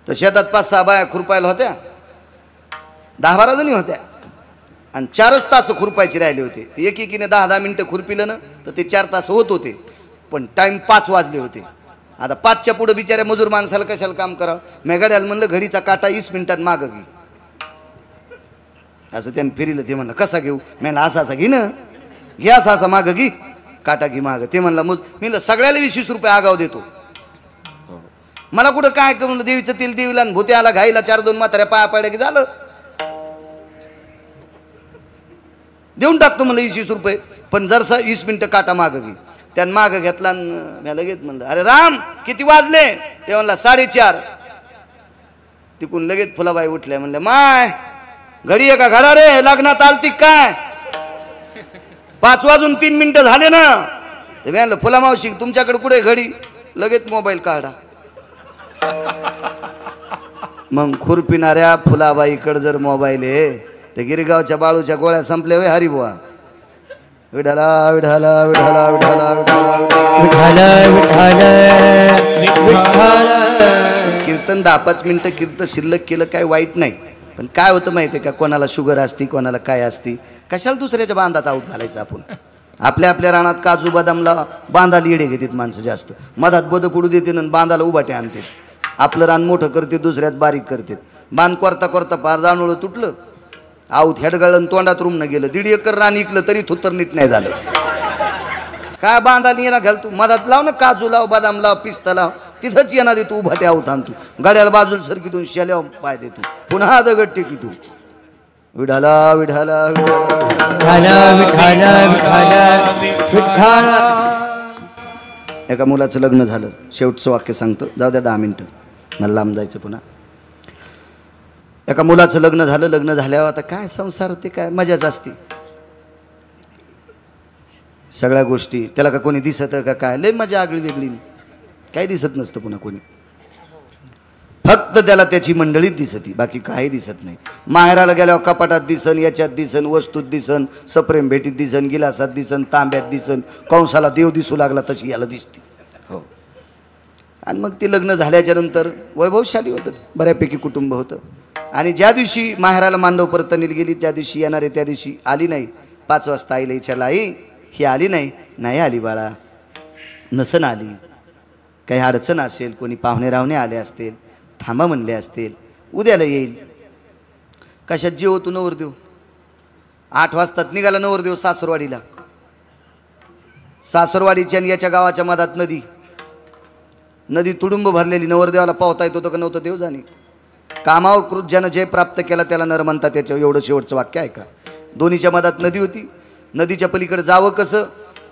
तर शेतात 5-6 बाया खुरपायला होत्या. 10-12 जणी होत्या आणि 4च तास खुरपायचे राहिले होते. ते एकीने 10-10 मिनिटं खुरपिलं ना तर ते 4 तास होत होते. पण टाइम 5 वाजले होते. आता 5च्या पुढे बिचाऱ्या मजूर माणसाला कशाला काम करावं. मी गाड्याला म्हणलं घडीचा काटा 20 मिनिटात मागं घे. असं त्यानं फिरिलं. ते म्हणलं कसा घेऊ. मी म्हणलं असा घे ना. घे असा मागं घे काटा घे मागं. ते म्हणलं मग मी म्हणलं सगळ्याला 20 रुपये आगाव देतो. मला कुठं काय म्हणलं देवीचं तेल देवीला आणि भूते आला घाईला 4-2 म्हाताऱ्या पाया पडल्या की झालं. देऊन टाकतो म्हणलं 20 रुपये. पण जरसा 20 मिनिटं काटा मागं घे. त्यानं मागं घेतला आणि मी लगेच म्हणलं अरे राम किती वाजले. ते म्हणला 4:30. तिकून लगेच फुलाबाई उठल्या. म्हणलं माय घडी आहे का घडा रे लग्नात आलती काय. 5 वाजून 3 मिनिटं झाले ना. ते मी म्हणलं फुला मावशी तुमच्याकडे कुठे घडी. लगेच मोबाईल काढा. मग खुरपिणाऱ्या फुलाबाईकडे जर मोबाईल आहे ते गिरगावच्या बाळूच्या गोळ्या संपल्या होय हरिबुवा. विठाला विठाला विठाला विठाला कीर्तन 10-5 मिनिटं कीर्तन शिल्लक केलं काय वाईट नाही. पण काय होतं माहिती आहे का कोणाला शुगर असती कोणाला काय असती. कशाला दुसऱ्याच्या बांधात आऊत घालायचं आपण. आपल्या आपल्या रानात काजू बदामला बांधाला येडे घेतात माणसं जास्त. मधात बद पडू देते आणि बांधाला उभाटे आणते. आपलं रान मोठं करते दुसऱ्यात बारीक करते. बांध करता करता पार जाणवलं तुटलं. आऊत हेडगळण तोंडात रुमनं गेलं. 1.5 एकर रान इकलं तरी थुत्तर नीट नाही झालं. काय बांधाला येणार घाल तू. मधात लाव ना काजू लाव बदाम लाव पिस्ता लाव. तिथंच येणार तू उभा ते आऊत आणतो. गाड्याला बाजूला सरकीतून शेल्या पाय देतो. पुन्हा दगड टेकी तू. विठाला विठाला एका मुलाचं लग्न झालं. शेवटचं वाक्य सांगतो जाऊ द्या 10 मिनिटं मला लांब जायचं पुन्हा. एका मुलाचं लग्न झालं. लग्न झाल्यावर आता काय संसार ते काय मजाच असते. सगळ्या गोष्टी त्याला का कोणी दिसत का काय लय मजा आगळी वेगळी. काही दिसत नसतं पुन्हा कोणी. फक्त त्याला त्याची मंडळीत दिसती बाकी काही दिसत नाही. माहेराला गेल्यावर कपाटात दिसन याच्यात दिसन वस्तूत दिसन सप्रेम भेटीत दिसन गिलासात दिसन तांब्यात दिसन कंसाला देव दिसू लागला तशी याला दिसते. हो. आणि मग ते लग्न झाल्याच्या नंतर वैभवशाली होतं. बऱ्यापैकी कुटुंब होतं. आणि ज्या दिवशी माहेराला मांडव परतनील गेली त्या दिवशी येणारे त्या दिवशी आली नाही. 5 वाजता आईला विचारला आई ही आली नाही. नाही आली बाळा. नसन आली. काही अडचण असेल कोणी पाहुणे रावणे आले असतील थांबा म्हणले असतील उद्याला येईल. कशात जेव तू नवरदेव. 8 वाजतात निघाला नवरदेव सासरवाडीला. सासरवाडीच्या आणि याच्या गावाच्या मधात नदी तुडुंब भरलेली. नवरदेवाला पावता येत होतं का नव्हतं देव जाणे. कामावर कृत ज्यानं जय प्राप्त केला त्याला नर म्हणतात. त्याच्या एवढं शेवटचं वाक्य आहे का. दोन्हीच्या मधात नदी होती. नदीच्या पलीकडे जावं कसं.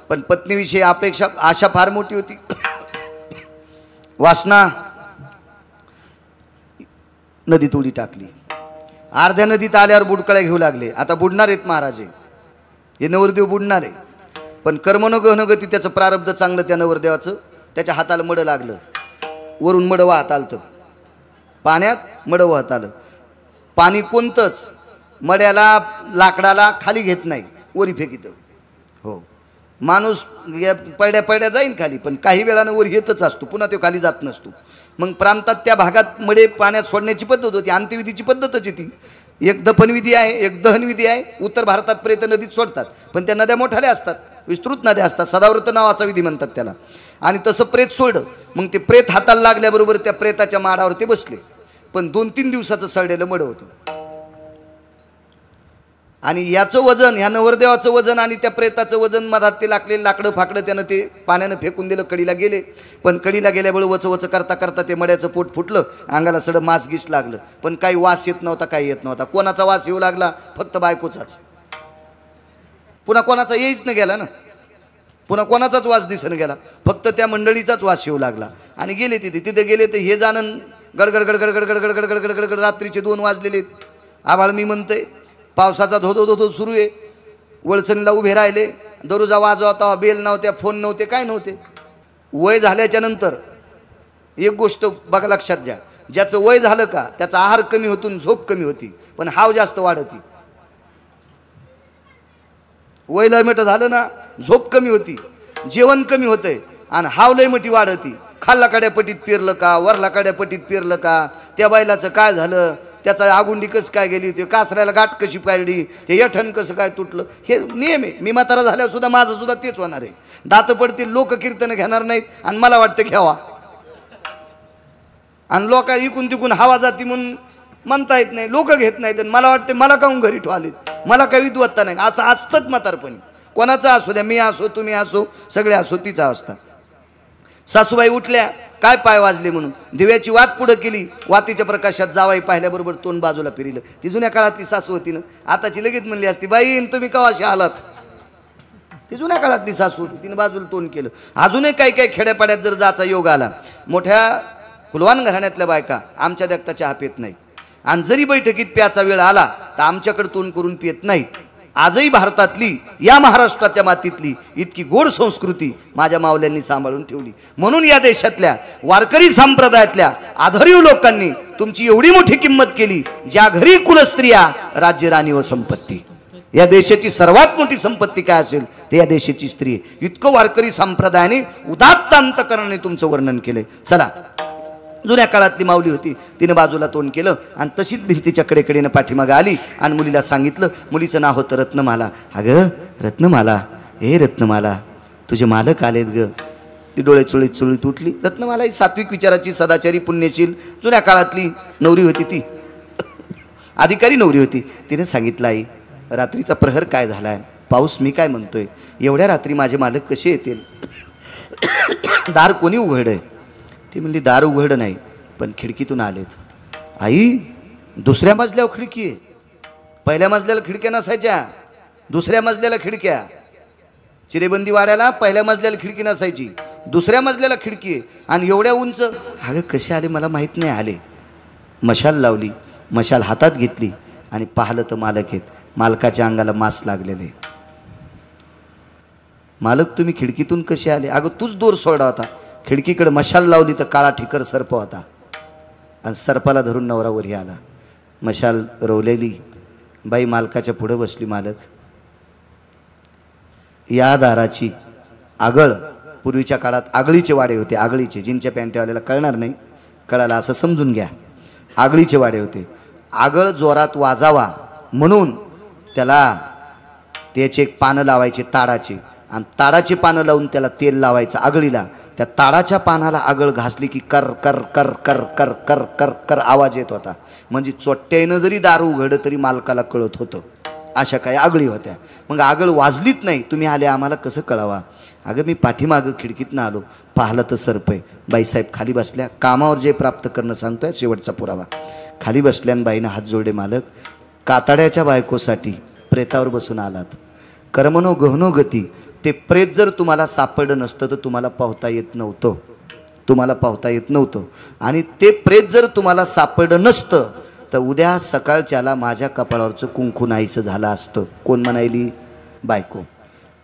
पण पत्नीविषयी आशा फार मोठी होती. वासना नदीत उडी टाकली. अर्ध्या नदीत आल्यावर बुडकळ्या घेऊ लागले. आता बुडणार आहेत महाराजे. हे नवरदेव बुडणार आहे. पण कर्मनोगती त्याचं प्रारब्ध चांगलं त्या नवरदेवाचं. त्याच्या हाताला मड लागलं. वरून मड वाहत आलतं. पाण्यात मड वाहत आलं. पाणी कोणतंच मड्याला लाकडाला खाली घेत नाही वरी फेकीत. हो माणूस पडड्या जाईन खाली पण काही वेळानं वर येतच असतो पुन्हा तो खाली जात नसतो. मग प्रांतात त्या भागात मडे पाण्यात सोडण्याची पद्धत होती. अंत्यविधीची पद्धतच आहे ती. एक दफनविधी आहे एक दहनविधी आहे. उत्तर भारतात प्रेत नदीत सोडतात पण त्या नद्या मोठ्याल्या असतात. विस्तृत नद्या असतात. सदाव्रत नावाचा विधी म्हणतात त्याला. आणि तसं प्रेत सोडलं. मग ते प्रेत हाताला लागल्याबरोबर त्या प्रेताच्या माडावर ते बसले. पण 2-3 दिवसाचं सडलेलं मड होतं. आणि याचं वजन ह्या नवरदेवाचं वजन आणि त्या प्रेताचं वजन मधात ते लागलेलं लाकडं फाकडं त्यानं ते पाण्यानं फेकून दिलं. कडीला गेले. पण कडीला गेल्यामुळे वच करता करता ते मड्याचं पोट फुटलं. अंगाला सडं मास गीस लागलं. पण काही वास येत नव्हता काही येत नव्हता. कोणाचा वास येऊ लागला फक्त बायकोचाच. पुन्हा कोणाचा येईच न गेला ना. पुन्हा कोणाचाच वास दिसन गेला. फक्त त्या मंडळीचाच वास येऊ लागला. आणि गेले तिथे गेले तर हे जाणं गडगड गडगड गडगड गडगड गडगड गडगड रात्रीचे 2 वाजलेले. आभाळ मी म्हणते पावसाचा धोधो सुरू आहे. वळचणीला उभे राहिले. दरोजा वाजवता बेल नव्हत्या फोन नव्हते काय नव्हते. वय झाल्याच्या नंतर एक गोष्ट बघा लक्षात घ्या. ज्याचं वय झालं का त्याचा आहार कमी होतून झोप कमी होती पण हाव जास्त वाढती. वय लय मोठं झालं ना झोप कमी होती जेवण कमी होतंय आणि हाव लय मोठी वाढती. खाल्ला काड्या पटीत पेरलं का वरला काड्या पटीत पेरलं का त्या बैलाचं काय झालं त्याचा आगुंडी कसं काय गेली होती, कासऱ्याला गाठ कशी काढली, ते यठण कसं काय तुटलं, हे नियम आहे. मी म्हातारा झाल्यावर सुद्धा माझं सुद्धा तेच होणार आहे. दात पडतील, लोक कीर्तन घेणार नाहीत आणि मला वाटतं घ्यावा, आणि लोक इकून तिकून हवा जाती म्हणून म्हणता येत नाही, लोक घेत नाहीत. आणि मला वाटते मला काहून घरी ठेवालेत, मला काही विद्वत्ता नाही. असं असतंच म्हातारपणी, कोणाचा असू द्या, मी असो तुम्ही असो सगळे असो, तिचा असतात. सासूबाई उठल्या, काय पाय वाजले म्हणून दिव्याची वात पुढं केली. वातीच्या प्रकाशात जावाई पाहिल्याबरोबर तोंड बाजूला फिरलं. ती जुन्या काळातली सासू होती ना, आताची लगेच म्हणली असती, बाई तुम्ही कवाशी आलात. ती जुन्या काळातली सासू होती, तिने बाजूला तोंड केलं. अजूनही काही काही खेड्यापाड्यात जर जायचा योग आला, मोठ्या कुलवान घराण्यातल्या बायका आमच्या देखता चहा पित नाही, आणि जरी बैठकीत प्याचा वेळ आला तर आमच्याकडे तोंड करून पित नाहीत. आजही भारतातली, या महाराष्ट्राच्या मातीतली इतकी गोड संस्कृती माझ्या मावल्यांनी सांभाळून ठेवली. म्हणून या देशातल्या वारकरी संप्रदायातल्या आधारीव लोकांनी तुमची एवढी मोठी किंमत केली. ज्या घरी कुलस्त्रिया, राज्य, राणी व संपत्ती. या देशाची सर्वात मोठी संपत्ती काय असेल ते या देशाची स्त्री. इतकं वारकरी संप्रदायाने उदात्त अंतकरणाने तुमचं वर्णन केलंय. चला, जुन्या काळातली माऊली होती, तिने बाजूला तोंड केलं आणि तशीच भिंतीच्या कडेकडेनं पाठीमागं आली आणि मुलीला सांगितलं. मुलीचं नाव होतं रत्नमाला. अगं रत्नमाला, हे रत्नमाला, तुझे मालक आलेत ग. ती डोळे चुळीत चुळीत उठली. रत्नमाला ही सात्विक विचाराची, सदाचारी, पुण्यशील जुन्या काळातली नवरी होती. ती अधिकारी नवरी होती. तिने सांगितलं, आई रात्रीचा प्रहर काय झालाय, पाऊस मी काय म्हणतोय, एवढ्या रात्री माझे मालक कसे येतील, दार कोणी उघडय. ती म्हणली, दार उघड नाही, पण खिडकीतून आलेत. आई दुसऱ्या मजल्यावर खिडकी आहे, पहिल्या मजल्याला खिडक्या नसायच्या, दुसऱ्या मजल्याला खिडक्या. चिरेबंदी वाड्याला पहिल्या मजल्याला खिडकी नसायची, दुसऱ्या मजल्याला खिडकी आहे. आणि एवढ्या उंच, अगं कसे आले मला माहीत नाही. आले, मशाल लावली, मशाल हातात घेतली आणि पाहिलं तर मालक आहेत. मालकाच्या अंगाला मास लागलेले. मालक तुम्ही खिडकीतून कसे आले. अगं तूच दोर सोडा होता. खिडकीकडे मशाल लावली तर काळा ठिकर सर्प होता आणि सर्पाला धरून नवरा वरी आला. मशाल रोवलेली बाई मालकाच्या पुढे बसली. मालक, या दाराची आगळ, पूर्वीच्या काळात आगळीचे वाडे होते, आगळीचे, जिनच्या पॅन्टेवाल्याला कळणार नाही, कळाला असं समजून घ्या. आगळीचे वाडे होते. आगळ जोरात वाजावा म्हणून त्याला त्याचे एक पानं लावायचे ताडाचे, आणि ताडाचे पानं लावून त्याला तेल लावायचं आगळीला. त्या ताडाच्या पानाला आगळ घासली की कर कर कर कर कर कर कर कर आवाज येत होता. म्हणजे चोट्ट्यानं जरी दार उघडलं तरी मालकाला कळत होतं. अशा काही आगळी होत्या. मग आगळ वाजलीच नाही. तुम्ही आले आम्हाला कसं कळावा. अगं मी पाठीमागं खिडकीतनं आलो, पाहिलं तर सर्प आहे. बाईसाहेब खाली बसल्या. कामावर जे प्राप्त करणं सांगतोय शेवटचा पुरावा. खाली बसल्यान बाईनं हात जोडले. मालक, कातड्याच्या बायकोसाठी प्रेतावर बसून आलात. कर्मनो गहनो गती. ते प्रेत जर तुम्हाला सापडलं नसतं तर तुम्हाला पाहता येत नव्हतं, तुम्हाला पाहता येत नव्हतं. आणि ते प्रेत जर तुम्हाला सापडलं नसतं तर उद्या सकाळच्याला माझ्या कपाळावरचं कुंकू नाहीसं झालं असतं. कोण म्हणायली? बायको.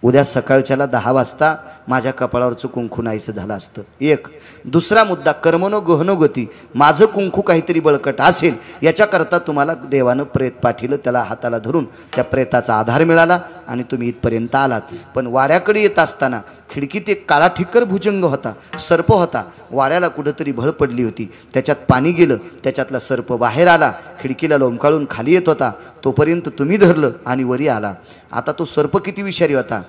उद्या सकाळच्याला 10 वाजता माझ्या कपाळावरचं कुंकू नाहीसं झालं असतं. एक. दुसरा मुद्दा, कर्मनो गहनो गती. माझं कुंकू काहीतरी बळकट असेल याच्याकरता तुम्हाला देवानं प्रेत पाठिलं. त्याला हाताला धरून त्या प्रेताचा आधार मिळाला आणि तुम्ही इथपर्यंत आलात. पण वाड्याकडे येत असताना खिडकीत एक काळा ठिक्कर भुजंग होता, सर्प होता. वाड्याला कुठंतरी भळ पडली होती, त्याच्यात पाणी गेलं, त्याच्यातला सर्प बाहेर आला, खिडकीला लोंबकाळून खाली येत होता. तोपर्यंत तुम्ही धरलं आणि वरी आला. आता तो सर्प किती विषारी होता.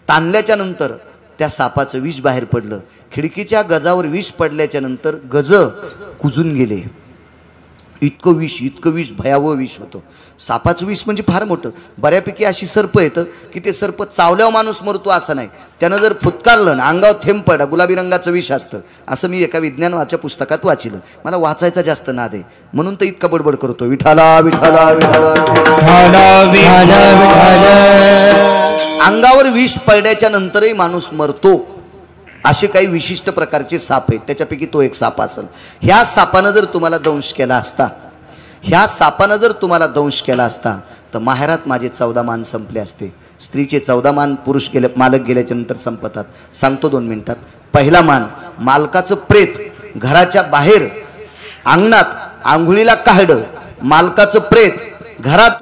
ताणल्याच्या नंतर त्या सापाचं विष बाहेर पडलं. खिडकीच्या गजावर विष पडल्याच्या नंतर गज कुजून गेले. इतकं विष भयावह विष होतं. सापाचं विष म्हणजे फार मोठं. बऱ्यापैकी अशी सर्प येतं की ते सर्प चावल्यावर माणूस मरतो असं नाही. त्यानं जर फुटकारलं ना अंगावर थेंब पडा, गुलाबी रंगाचं विष असतं. असं मी एका विज्ञानाच्या पुस्तकात वाचिलं. मला वाचायचा जास्त नाद आहे म्हणून तर इतका बडबड करतो. विठाला विठाला विठाला. अंगावर विष पडल्याच्या नंतरही माणूस मरतो. असे काही विशिष्ट प्रकारचे साप आहेत, त्याच्यापैकी तो एक साप असेल. ह्या सापानं जर तुम्हाला दंश केला असता, ह्या सापानं जर तुम्हाला दंश केला असता तर माहेरात माझे 14 मान संपले असते. स्त्रीचे 14 मान पुरुष गेले, मालक गेल्याच्या नंतर संपतात. सांगतो 2 मिनिटात. पहिला मान, मालकाचं प्रेत घराच्या बाहेर अंगणात आंघोळीला काढलं. मालकाचं प्रेत घरात